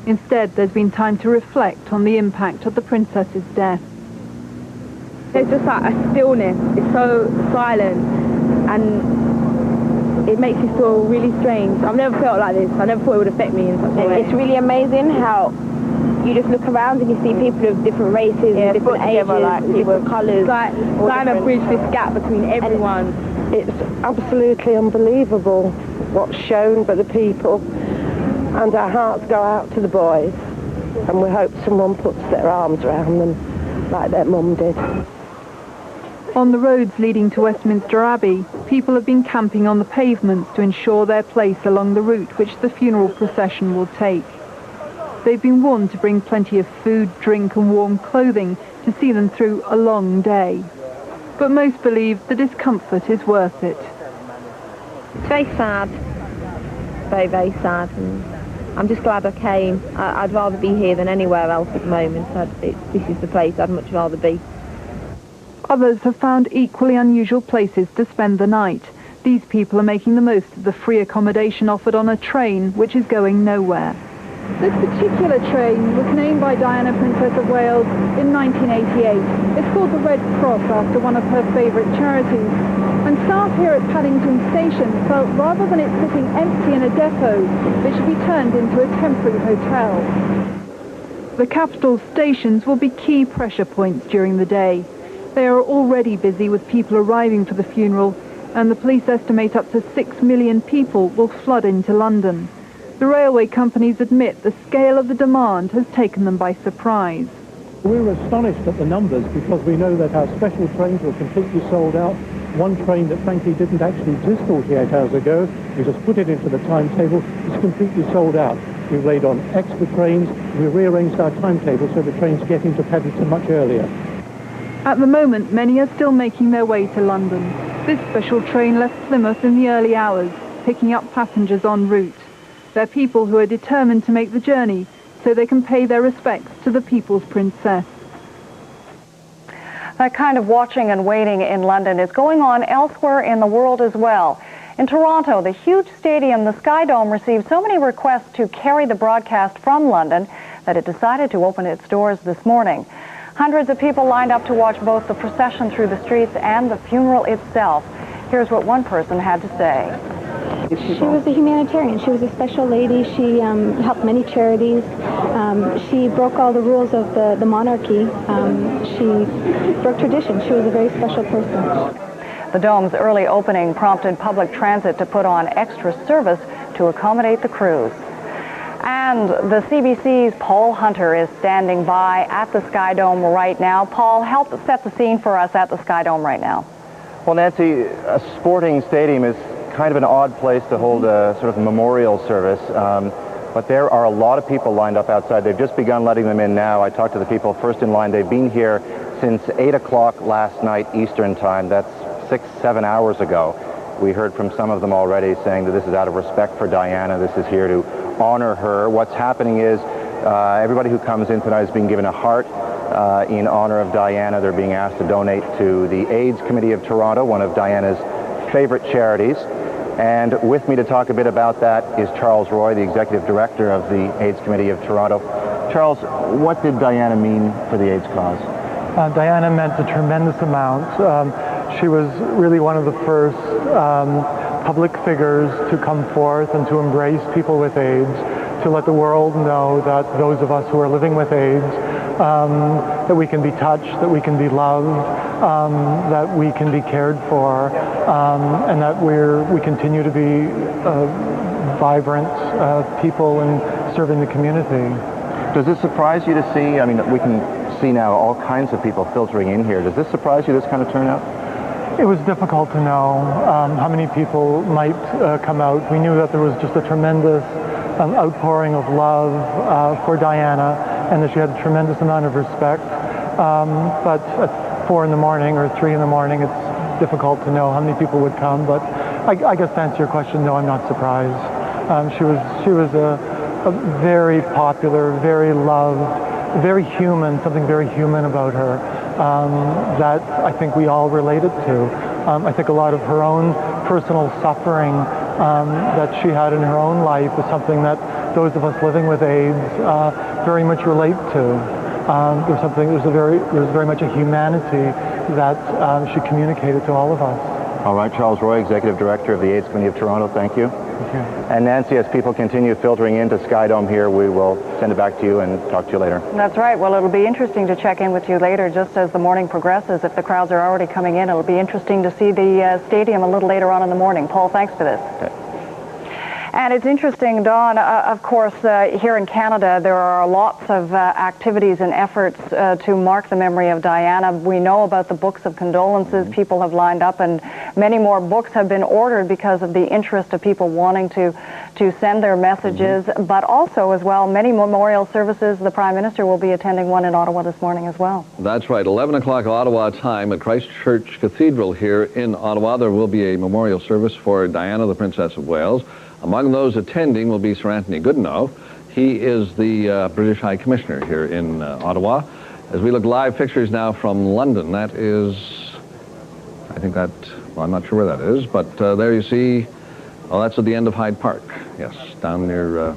Instead, there's been time to reflect on the impact of the princess's death. There's just like a stillness. It's so silent, and it makes you feel really strange. I've never felt like this. I never thought it would affect me in such a way. It's really amazing how you just look around and you see people of different races, different ages, different colours. It's like trying to bridge this gap between everyone. It's absolutely unbelievable what's shown by the people, and our hearts go out to the boys, and we hope someone puts their arms around them like their mum did. On the roads leading to Westminster Abbey, people have been camping on the pavements to ensure their place along the route which the funeral procession will take. They've been warned to bring plenty of food, drink and warm clothing to see them through a long day. But most believe the discomfort is worth it. It's very sad. Very, very sad. And I'm just glad I came. I'd rather be here than anywhere else at the moment. This is the place I'd much rather be. Others have found equally unusual places to spend the night. These people are making the most of the free accommodation offered on a train which is going nowhere. This particular train was named by Diana, Princess of Wales, in 1988. It's called the Red Cross after one of her favourite charities. And staff here at Paddington Station felt rather than it sitting empty in a depot, it should be turned into a temporary hotel. The capital stations will be key pressure points during the day. They are already busy with people arriving for the funeral, and the police estimate up to 6 million people will flood into London. The railway companies admit the scale of the demand has taken them by surprise. We were astonished at the numbers because we know that our special trains were completely sold out. One train that frankly didn't actually exist 48 hours ago, we just put it into the timetable, it's completely sold out. We've laid on extra trains, we rearranged our timetable so the trains get into Paddington much earlier. At the moment, many are still making their way to London. This special train left Plymouth in the early hours, picking up passengers en route. They're people who are determined to make the journey so they can pay their respects to the people's princess. That kind of watching and waiting in London is going on elsewhere in the world as well. In Toronto, the huge stadium, the Sky Dome, received so many requests to carry the broadcast from London that it decided to open its doors this morning. Hundreds of people lined up to watch both the procession through the streets and the funeral itself. Here's what one person had to say. She was a humanitarian. She was a special lady. She helped many charities. She broke all the rules of the monarchy. She broke tradition. She was a very special person. The dome's early opening prompted public transit to put on extra service to accommodate the crews. And the CBC's Paul Hunter is standing by at the Sky Dome right now. Paul, help set the scene for us at the Sky Dome right now. Well, Nancy, a sporting stadium is kind of an odd place to hold a sort of memorial service, but there are a lot of people lined up outside. They've just begun letting them in now. I talked to the people first in line. They've been here since 8 o'clock last night Eastern time. That's 6-7 hours ago. We heard from some of them already saying that this is out of respect for Diana. This is here to honor her. What's happening is everybody who comes in tonight is being given a heart in honor of Diana. They're being asked to donate to the AIDS Committee of Toronto, one of Diana's favorite charities. And with me to talk a bit about that is Charles Roy, the Executive Director of the AIDS Committee of Toronto. Charles, what did Diana mean for the AIDS cause? Diana meant a tremendous amount. She was really one of the first public figures to come forth and to embrace people with AIDS, to let the world know that those of us who are living with AIDS, that we can be touched, that we can be loved, that we can be cared for, and that we continue to be vibrant people in serving the community. Does it surprise you to see, I mean, we can see now all kinds of people filtering in here. Does this surprise you, this kind of turnout? It was difficult to know how many people might come out. We knew that there was just a tremendous outpouring of love for Diana, and that she had a tremendous amount of respect. But at 4 in the morning or 3 in the morning, it's difficult to know how many people would come. But I guess to answer your question, no, I'm not surprised. She was a very popular, very loved, very human, something very human about her that I think we all related to. I think a lot of her own personal suffering that she had in her own life is something that those of us living with AIDS very much relate to. There's very much a humanity that she communicated to all of us. All right, Charles Roy, Executive Director of the AIDS Committee of Toronto, thank you. Thank you. And Nancy, as people continue filtering into Skydome here, we will send it back to you and talk to you later. That's right. Well, it'll be interesting to check in with you later, just as the morning progresses. If the crowds are already coming in, it'll be interesting to see the stadium a little later on in the morning. Paul, thanks for this. Okay. And it's interesting, Don, of course, here in Canada, there are lots of activities and efforts to mark the memory of Diana. We know about the books of condolences. People have lined up, and many more books have been ordered because of the interest of people wanting to send their messages. But also, as well, many memorial services. The Prime Minister will be attending one in Ottawa this morning as well. That's right. 11 o'clock Ottawa time at Christ Church Cathedral here in Ottawa. There will be a memorial service for Diana, the Princess of Wales. Among those attending will be Sir Anthony Goodenough. He is the British High Commissioner here in Ottawa. As we look live pictures now from London, that is, I think that, well, I'm not sure where that is, but there you see, oh, that's at the end of Hyde Park. Yes, down near,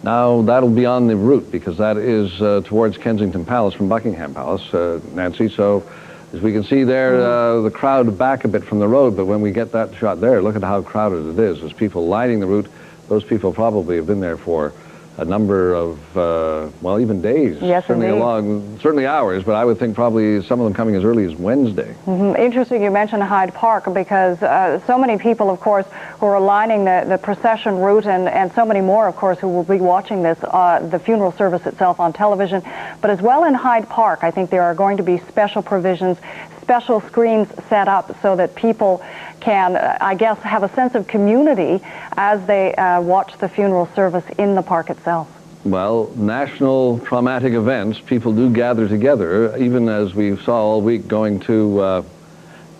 now that'll be on the route because that is towards Kensington Palace from Buckingham Palace, Nancy. So as we can see there, the crowd back a bit from the road, but when we get that shot there, look at how crowded it is. There's people lining the route. Those people probably have been there for a number of, well, even days. Yes, certainly hours, but I would think probably some of them coming as early as Wednesday. Interesting you mentioned Hyde Park because so many people, of course, who are lining the procession route and so many more, of course, who will be watching this, the funeral service itself on television. But as well in Hyde Park, I think there are going to be special provisions, special screens set up so that people can, I guess, have a sense of community as they watch the funeral service in the park itself. Well, national traumatic events, people do gather together, even as we saw all week going to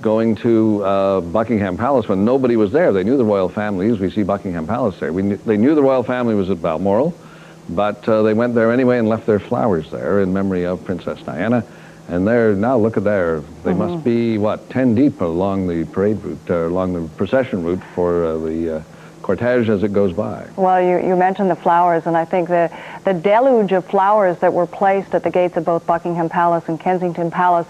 Buckingham Palace when nobody was there. They knew the royal family, as we see Buckingham Palace there. They knew the royal family was at Balmoral, but they went there anyway and left their flowers there in memory of Princess Diana. And there, now look at there, they must be, what, 10 deep along the parade route, along the procession route for the cortege as it goes by. Well, you mentioned the flowers, and I think the deluge of flowers that were placed at the gates of both Buckingham Palace and Kensington Palace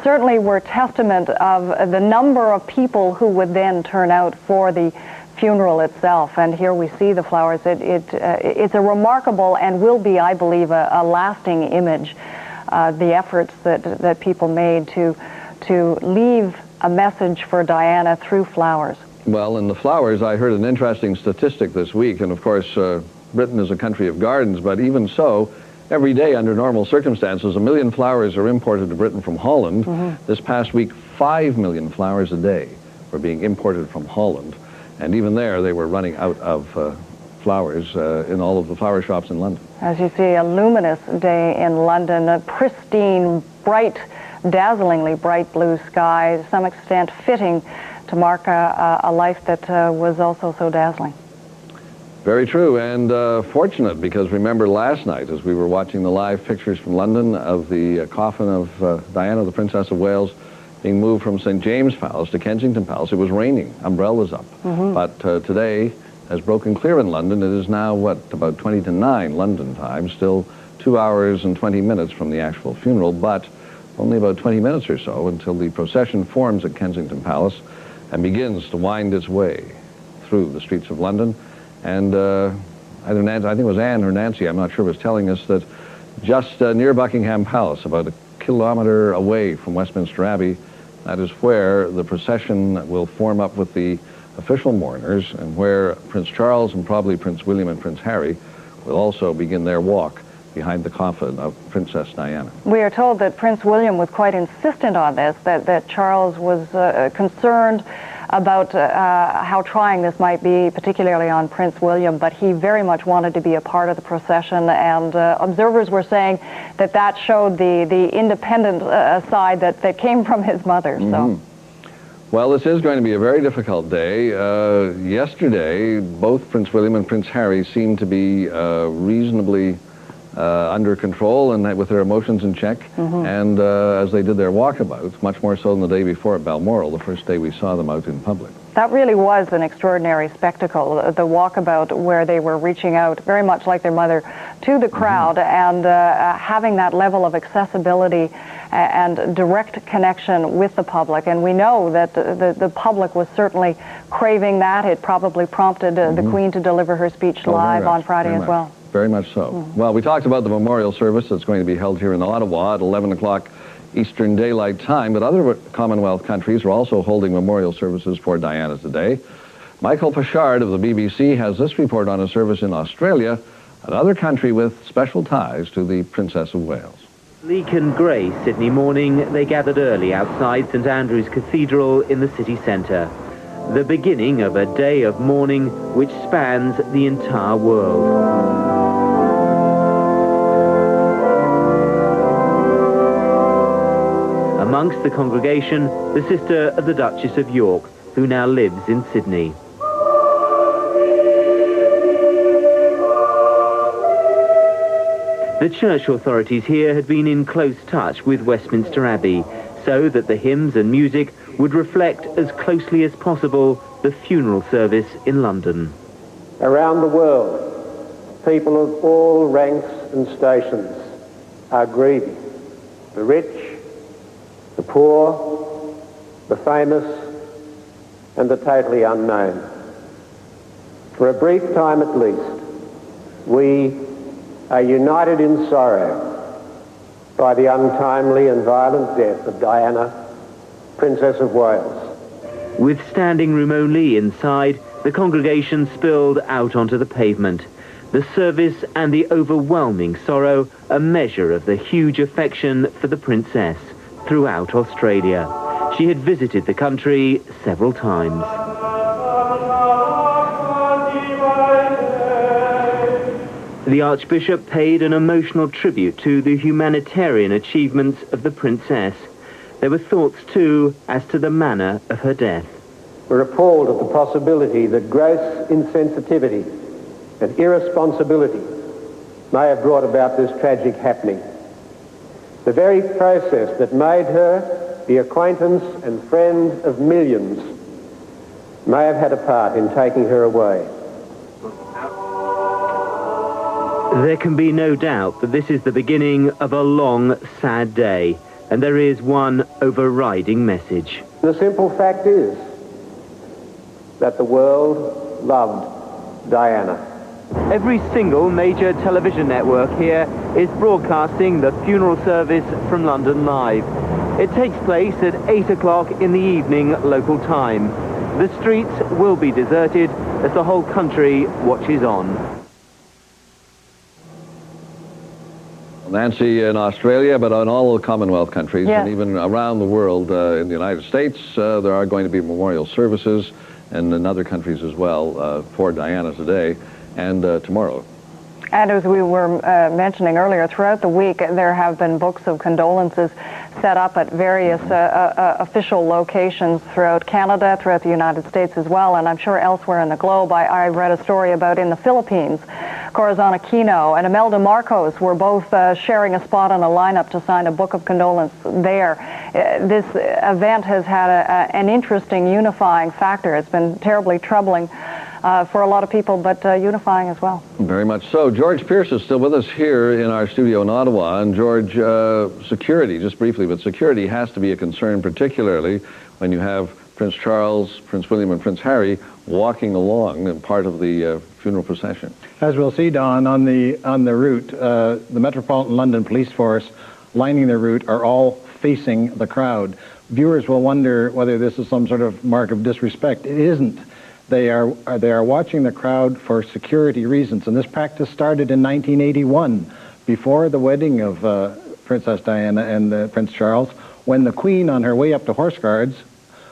certainly were testament of the number of people who would then turn out for the funeral itself. And here we see the flowers. It's a remarkable and will be, I believe, a lasting image. The efforts that people made to leave a message for Diana through flowers. Well, in the flowers, I heard an interesting statistic this week, and of course, Britain is a country of gardens, but even so, every day under normal circumstances, 1 million flowers are imported to Britain from Holland. This past week, 5 million flowers a day were being imported from Holland. And even there, they were running out of flowers in all of the flower shops in London. As you see, a luminous day in London, a pristine, bright, dazzlingly bright blue sky, to some extent fitting to mark a life that was also so dazzling. Very true, and fortunate, because remember last night as we were watching the live pictures from London of the coffin of Diana, the Princess of Wales, being moved from St. James Palace to Kensington Palace, it was raining, umbrellas up. But today has broken clear in London. It is now, what, about 20 to 9 London time, still 2 hours and 20 minutes from the actual funeral, but only about 20 minutes or so until the procession forms at Kensington Palace and begins to wind its way through the streets of London. And either Nancy, I think it was Anne or Nancy, I'm not sure, was telling us that just near Buckingham Palace, about a kilometre away from Westminster Abbey, that is where the procession will form up with the official mourners, and where Prince Charles and probably Prince William and Prince Harry will also begin their walk behind the coffin of Princess Diana. We are told that Prince William was quite insistent on this, that Charles was concerned about how trying this might be, particularly on Prince William, but he very much wanted to be a part of the procession, and observers were saying that that showed the independent side that came from his mother. So. Well, this is going to be a very difficult day. Yesterday, both Prince William and Prince Harry seemed to be reasonably under control and with their emotions in check, and as they did their walkabout, much more so than the day before at Balmoral, the first day we saw them out in public. That really was an extraordinary spectacle, the walkabout where they were reaching out, very much like their mother, to the crowd, and having that level of accessibility and direct connection with the public. And we know that the public was certainly craving that. It probably prompted the Queen to deliver her speech live on Friday as well. Very much so. Well, we talked about the memorial service that's going to be held here in Ottawa at 11 o'clock Eastern Daylight Time, but other Commonwealth countries are also holding memorial services for Diana today. Michael Pashard of the BBC has this report on a service in Australia, another country with special ties to the Princess of Wales. Bleak and grey Sydney morning, they gathered early outside St Andrew's Cathedral in the city centre. The beginning of a day of mourning which spans the entire world. Amongst the congregation, the sister of the Duchess of York, who now lives in Sydney. The church authorities here had been in close touch with Westminster Abbey, so that the hymns and music would reflect as closely as possible the funeral service in London. Around the world, people of all ranks and stations are grieving. The rich, the poor, the famous, and the totally unknown. For a brief time at least, we are united in sorrow by the untimely and violent death of Diana, Princess of Wales. With standing room only inside, the congregation spilled out onto the pavement. The service and the overwhelming sorrow, a measure of the huge affection for the princess throughout Australia. She had visited the country several times. The Archbishop paid an emotional tribute to the humanitarian achievements of the princess. There were thoughts, too, as to the manner of her death. We're appalled at the possibility that gross insensitivity and irresponsibility may have brought about this tragic happening. The very process that made her the acquaintance and friend of millions may have had a part in taking her away. There can be no doubt that this is the beginning of a long, sad day, and there is one overriding message. The simple fact is that the world loved Diana. Every single major television network here is broadcasting the funeral service from London live. It takes place at 8 o'clock in the evening local time. The streets will be deserted as the whole country watches on. Nancy, in Australia, but on all the Commonwealth countries, Yes. and even around the world, in the United States, there are going to be memorial services, and in other countries as well, for Diana today and tomorrow. And as we were mentioning earlier, throughout the week there have been books of condolences set up at various official locations throughout Canada, throughout the United States as well, and I'm sure elsewhere in the globe. I read a story about in the Philippines, Corazon Aquino and Imelda Marcos were both sharing a spot on a lineup to sign a book of condolence there. This event has had an interesting unifying factor. It's been terribly troubling for a lot of people, but unifying as well. Very much so. George Pierce is still with us here in our studio in Ottawa. And George, security, just briefly, but security has to be a concern, particularly when you have Prince Charles, Prince William, and Prince Harry walking along and part of the funeral procession. As we'll see, Don, on the route, the Metropolitan London Police Force lining the route are all facing the crowd. Viewers will wonder whether this is some sort of mark of disrespect. It isn't. They are watching the crowd for security reasons, and this practice started in 1981, before the wedding of Princess Diana and Prince Charles, when the Queen, on her way up to Horse Guards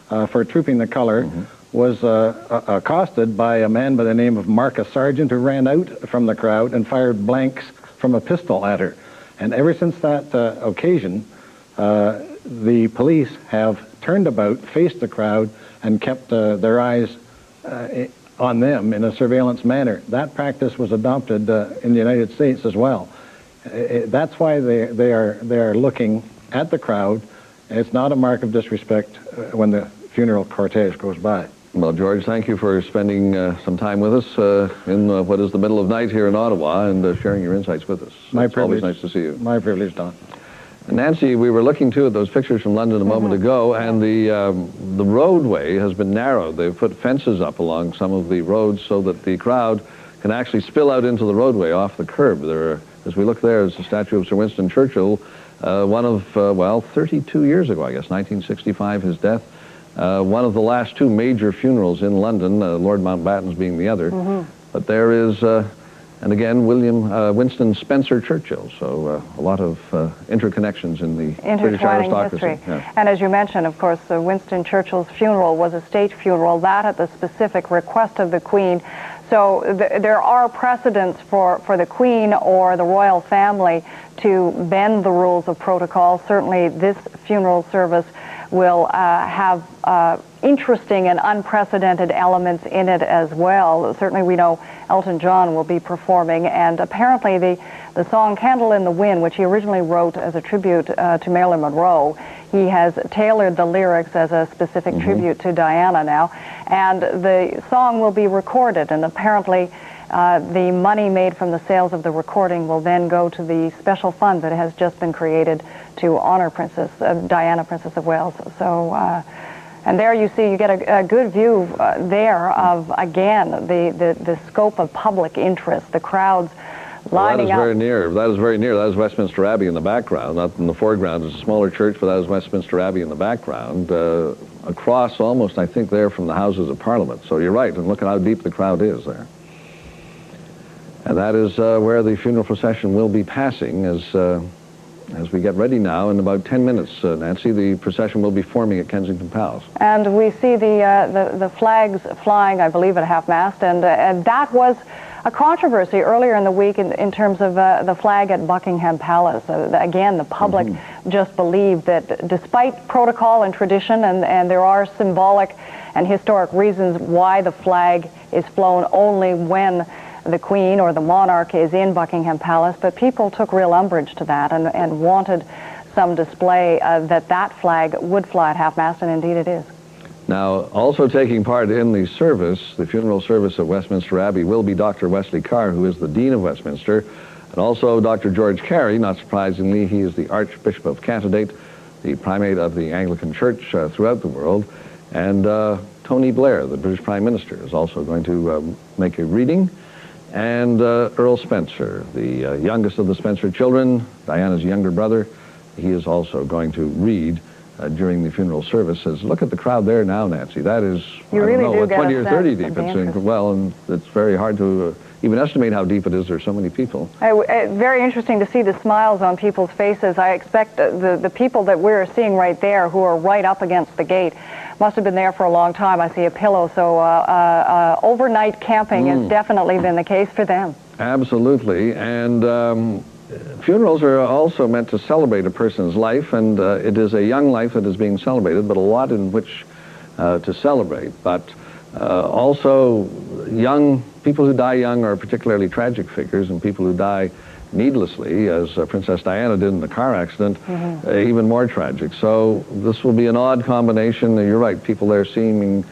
for trooping the color, was accosted by a man by the name of Marcus Sargent, who ran out from the crowd and fired blanks from a pistol at her. And ever since that occasion, the police have turned about, faced the crowd, and kept their eyes on them in a surveillance manner. That practice was adopted in the United States as well. That's why they are looking at the crowd. It's not a mark of disrespect when the funeral cortege goes by. Well, George, thank you for spending some time with us in what is the middle of night here in Ottawa and sharing your insights with us. My privilege. Always nice to see you. My privilege, Don. Nancy, we were looking too at those pictures from London a moment ago, and the roadway has been narrowed. They've put fences up along some of the roads so that the crowd can actually spill out into the roadway off the curb. There are, as we look there, is a statue of Sir Winston Churchill, one of, well, 32 years ago, I guess, 1965, his death. One of the last two major funerals in London, Lord Mountbatten's being the other. But there is... and again, Winston Spencer Churchill, so a lot of interconnections in the British aristocracy. History. Yeah. And as you mentioned, of course, Winston Churchill's funeral was a state funeral, that at the specific request of the Queen. So there are precedents for the Queen or the royal family to bend the rules of protocol. Certainly this funeral service will have interesting and unprecedented elements in it as well. Certainly we know Elton John will be performing, and apparently the song Candle in the Wind, which he originally wrote as a tribute to Marilyn Monroe, he has tailored the lyrics as a specific tribute to Diana now, and the song will be recorded, and apparently the money made from the sales of the recording will then go to the special fund that has just been created to honor Princess Diana, Princess of Wales. So, and there you see, you get a good view there of, again, the scope of public interest, the crowds lining up. That is very near. That is very near. That is Westminster Abbey in the background. Not in the foreground. It's a smaller church, but that is Westminster Abbey in the background. Across almost, I think, there from the Houses of Parliament. So you're right, and look at how deep the crowd is there. And that is where the funeral procession will be passing as we get ready now. In about 10 minutes, Nancy, the procession will be forming at Kensington Palace. And we see the flags flying, I believe, at half-mast, and that was a controversy earlier in the week in terms of the flag at Buckingham Palace. Again, the public just believed that despite protocol and tradition, and there are symbolic and historic reasons why the flag is flown only when the Queen or the monarch is in Buckingham Palace, but people took real umbrage to that and wanted some display that flag would fly at half-mast, and indeed it is. Now, also taking part in the service, the funeral service at Westminster Abbey, will be Dr. Wesley Carr, who is the Dean of Westminster, and also Dr. George Carey. Not surprisingly, he is the Archbishop of Canterbury, the primate of the Anglican Church throughout the world, and Tony Blair, the British Prime Minister, is also going to make a reading. And Earl Spencer, the youngest of the Spencer children, Diana's younger brother, he is also going to read during the funeral services. Look at the crowd there now, Nancy. That is, you I really don't know, do get 20 a or sense 30 of deep. the interest. Well, and it's very hard to even estimate how deep it is. There's so many people. Very interesting to see the smiles on people's faces. I expect the people that we're seeing right there, who are right up against the gate, must have been there for a long time. I see a pillow, so overnight camping has definitely been the case for them. Absolutely, and funerals are also meant to celebrate a person's life, and it is a young life that is being celebrated, but a lot in which to celebrate. But also, young people who die young are particularly tragic figures, and people who die needlessly, as Princess Diana did in the car accident, even more tragic. So this will be an odd combination. You're right, people there seeming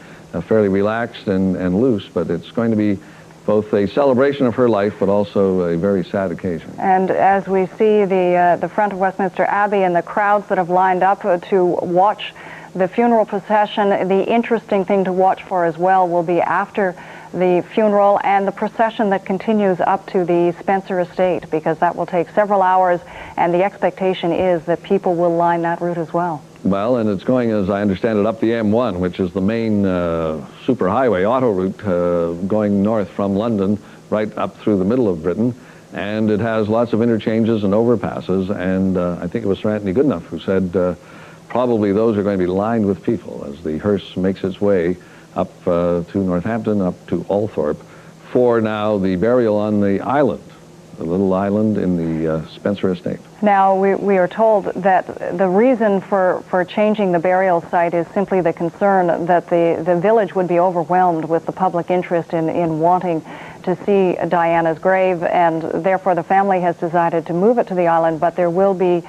fairly relaxed and loose, but it's going to be both a celebration of her life, but also a very sad occasion. And as we see the front of Westminster Abbey and the crowds that have lined up to watch the funeral procession, the interesting thing to watch for as well will be after the funeral and the procession that continues up to the Spencer estate, because that will take several hours, and the expectation is that people will line that route as well. Well, and it's going, as I understand it, up the M1, which is the main superhighway auto route going north from London right up through the middle of Britain. And it has lots of interchanges and overpasses. And I think it was Sir Anthony Goodenough who said probably those are going to be lined with people as the hearse makes its way up to Northampton, up to Althorpe, for now the burial on the island, the little island in the Spencer estate. Now, we are told that the reason for changing the burial site is simply the concern that the village would be overwhelmed with the public interest in wanting to see Diana's grave, and therefore the family has decided to move it to the island, but there will be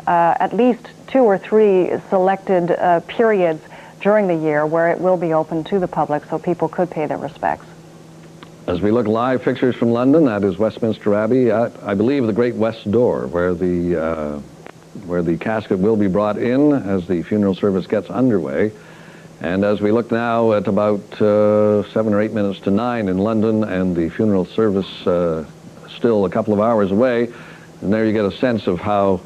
at least 2 or 3 selected periods during the year where it will be open to the public so people could pay their respects. As we look live pictures from London, that is Westminster Abbey, I believe the Great West Door, where the casket will be brought in as the funeral service gets underway. And as we look now at about 7 or 8 minutes to 9 in London, and the funeral service still a couple of hours away, and there you get a sense of how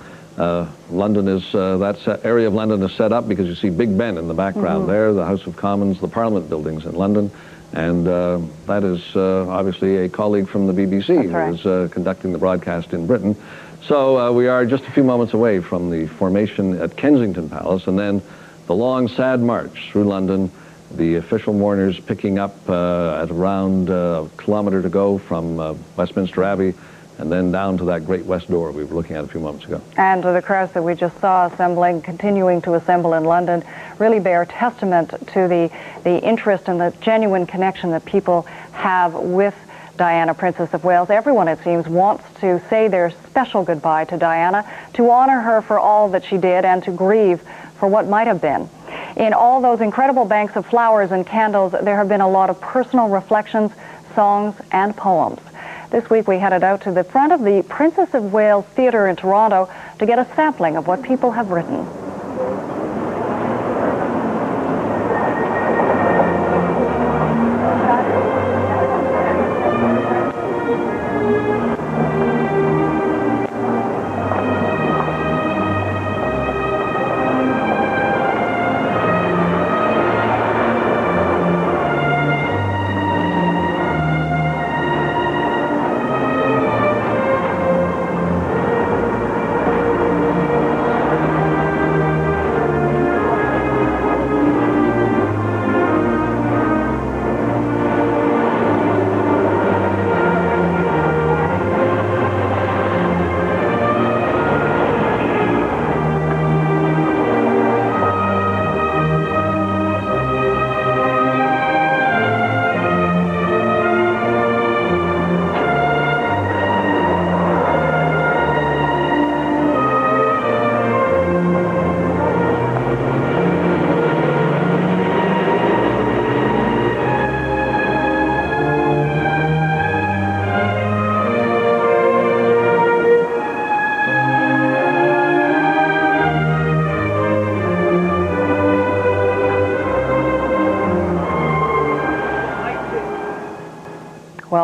London is, that area of London is set up, because you see Big Ben in the background there, the House of Commons, the Parliament buildings in London. And that is obviously a colleague from the BBC who is conducting the broadcast in Britain. So we are just a few moments away from the formation at Kensington Palace, and then the long, sad march through London, the official mourners picking up at around a kilometre to go from Westminster Abbey, and then down to that Great West Door we were looking at a few moments ago. And the crowds that we just saw assembling, continuing to assemble in London, really bear testament to the interest and the genuine connection that people have with Diana, Princess of Wales. Everyone, it seems, wants to say their special goodbye to Diana, to honor her for all that she did and to grieve for what might have been. In all those incredible banks of flowers and candles, there have been a lot of personal reflections, songs, and poems. This week we headed out to the front of the Princess of Wales Theatre in Toronto to get a sampling of what people have written.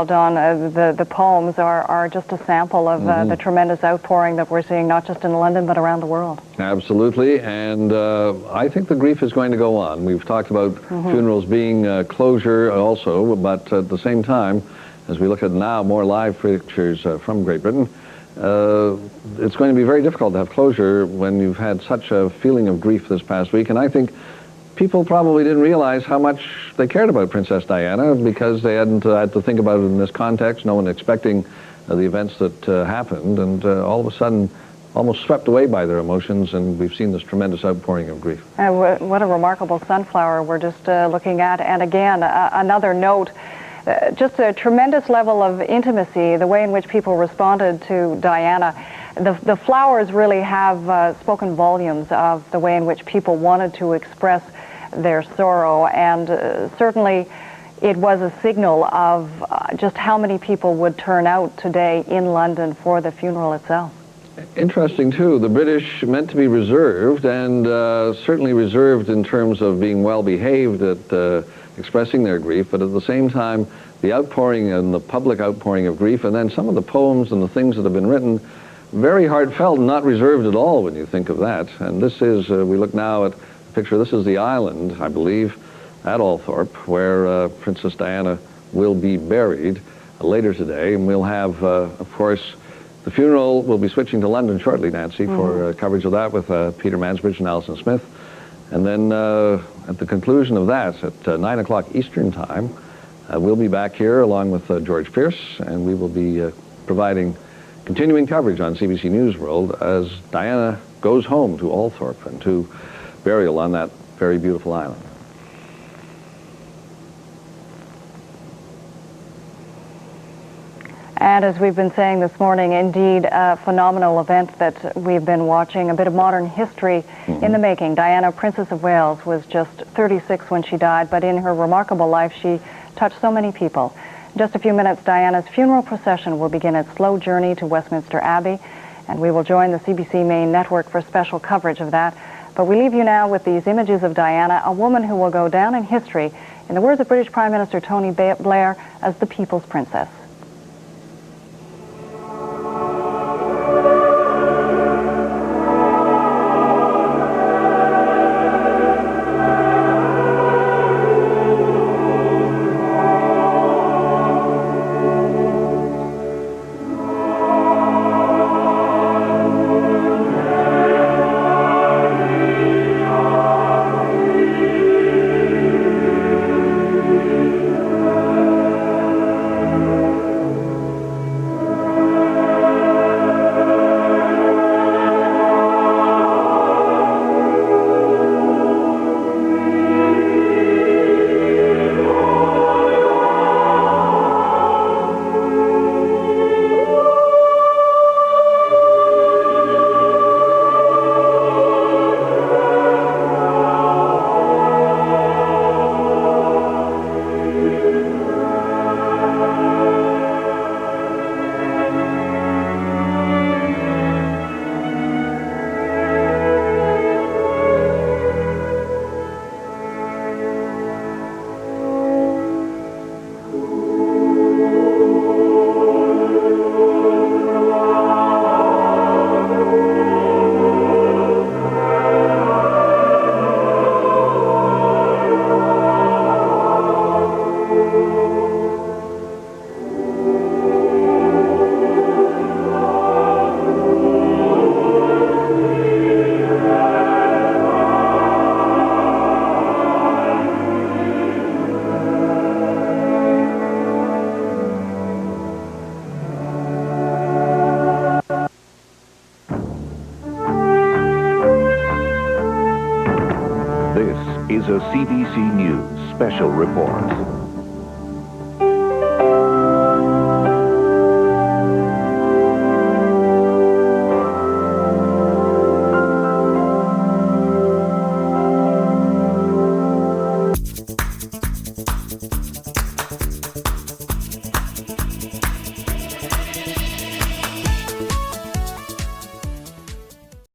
Well, Don, the poems are just a sample of the tremendous outpouring that we're seeing, not just in London, but around the world. Absolutely, and I think the grief is going to go on. We've talked about funerals being closure also, but at the same time, as we look at now more live pictures from Great Britain, it's going to be very difficult to have closure when you've had such a feeling of grief this past week, and I think people probably didn't realize how much they cared about Princess Diana because they hadn't had to think about it in this context, no one expecting the events that happened, and all of a sudden almost swept away by their emotions, and we've seen this tremendous outpouring of grief. What a remarkable sunflower we're just looking at, and again, another note, just a tremendous level of intimacy, the way in which people responded to Diana. The flowers really have spoken volumes of the way in which people wanted to express their sorrow, and certainly it was a signal of just how many people would turn out today in London for the funeral itself. Interesting too, the British meant to be reserved, and certainly reserved in terms of being well behaved at expressing their grief, but at the same time the outpouring and the public outpouring of grief, and then some of the poems and the things that have been written, very heartfelt and not reserved at all when you think of that. And this is, we look now at a picture, this is the island, I believe, at Althorpe, where Princess Diana will be buried later today. And we'll have, of course, the funeral will be switching to London shortly, Nancy, for coverage of that with Peter Mansbridge and Alison Smith. And then at the conclusion of that, at 9 o'clock Eastern Time, we'll be back here along with George Pierce, and we will be providing continuing coverage on CBC News World as Diana goes home to Althorpe and to burial on that very beautiful island. And as we've been saying this morning, indeed a phenomenal event that we've been watching, a bit of modern history in the making. Diana, Princess of Wales, was just 36 when she died, but in her remarkable life she touched so many people. In just a few minutes, Diana's funeral procession will begin its slow journey to Westminster Abbey, and we will join the CBC main network for special coverage of that. But we leave you now with these images of Diana, a woman who will go down in history, in the words of British Prime Minister Tony Blair, as the people's princess. is a CBC News special report.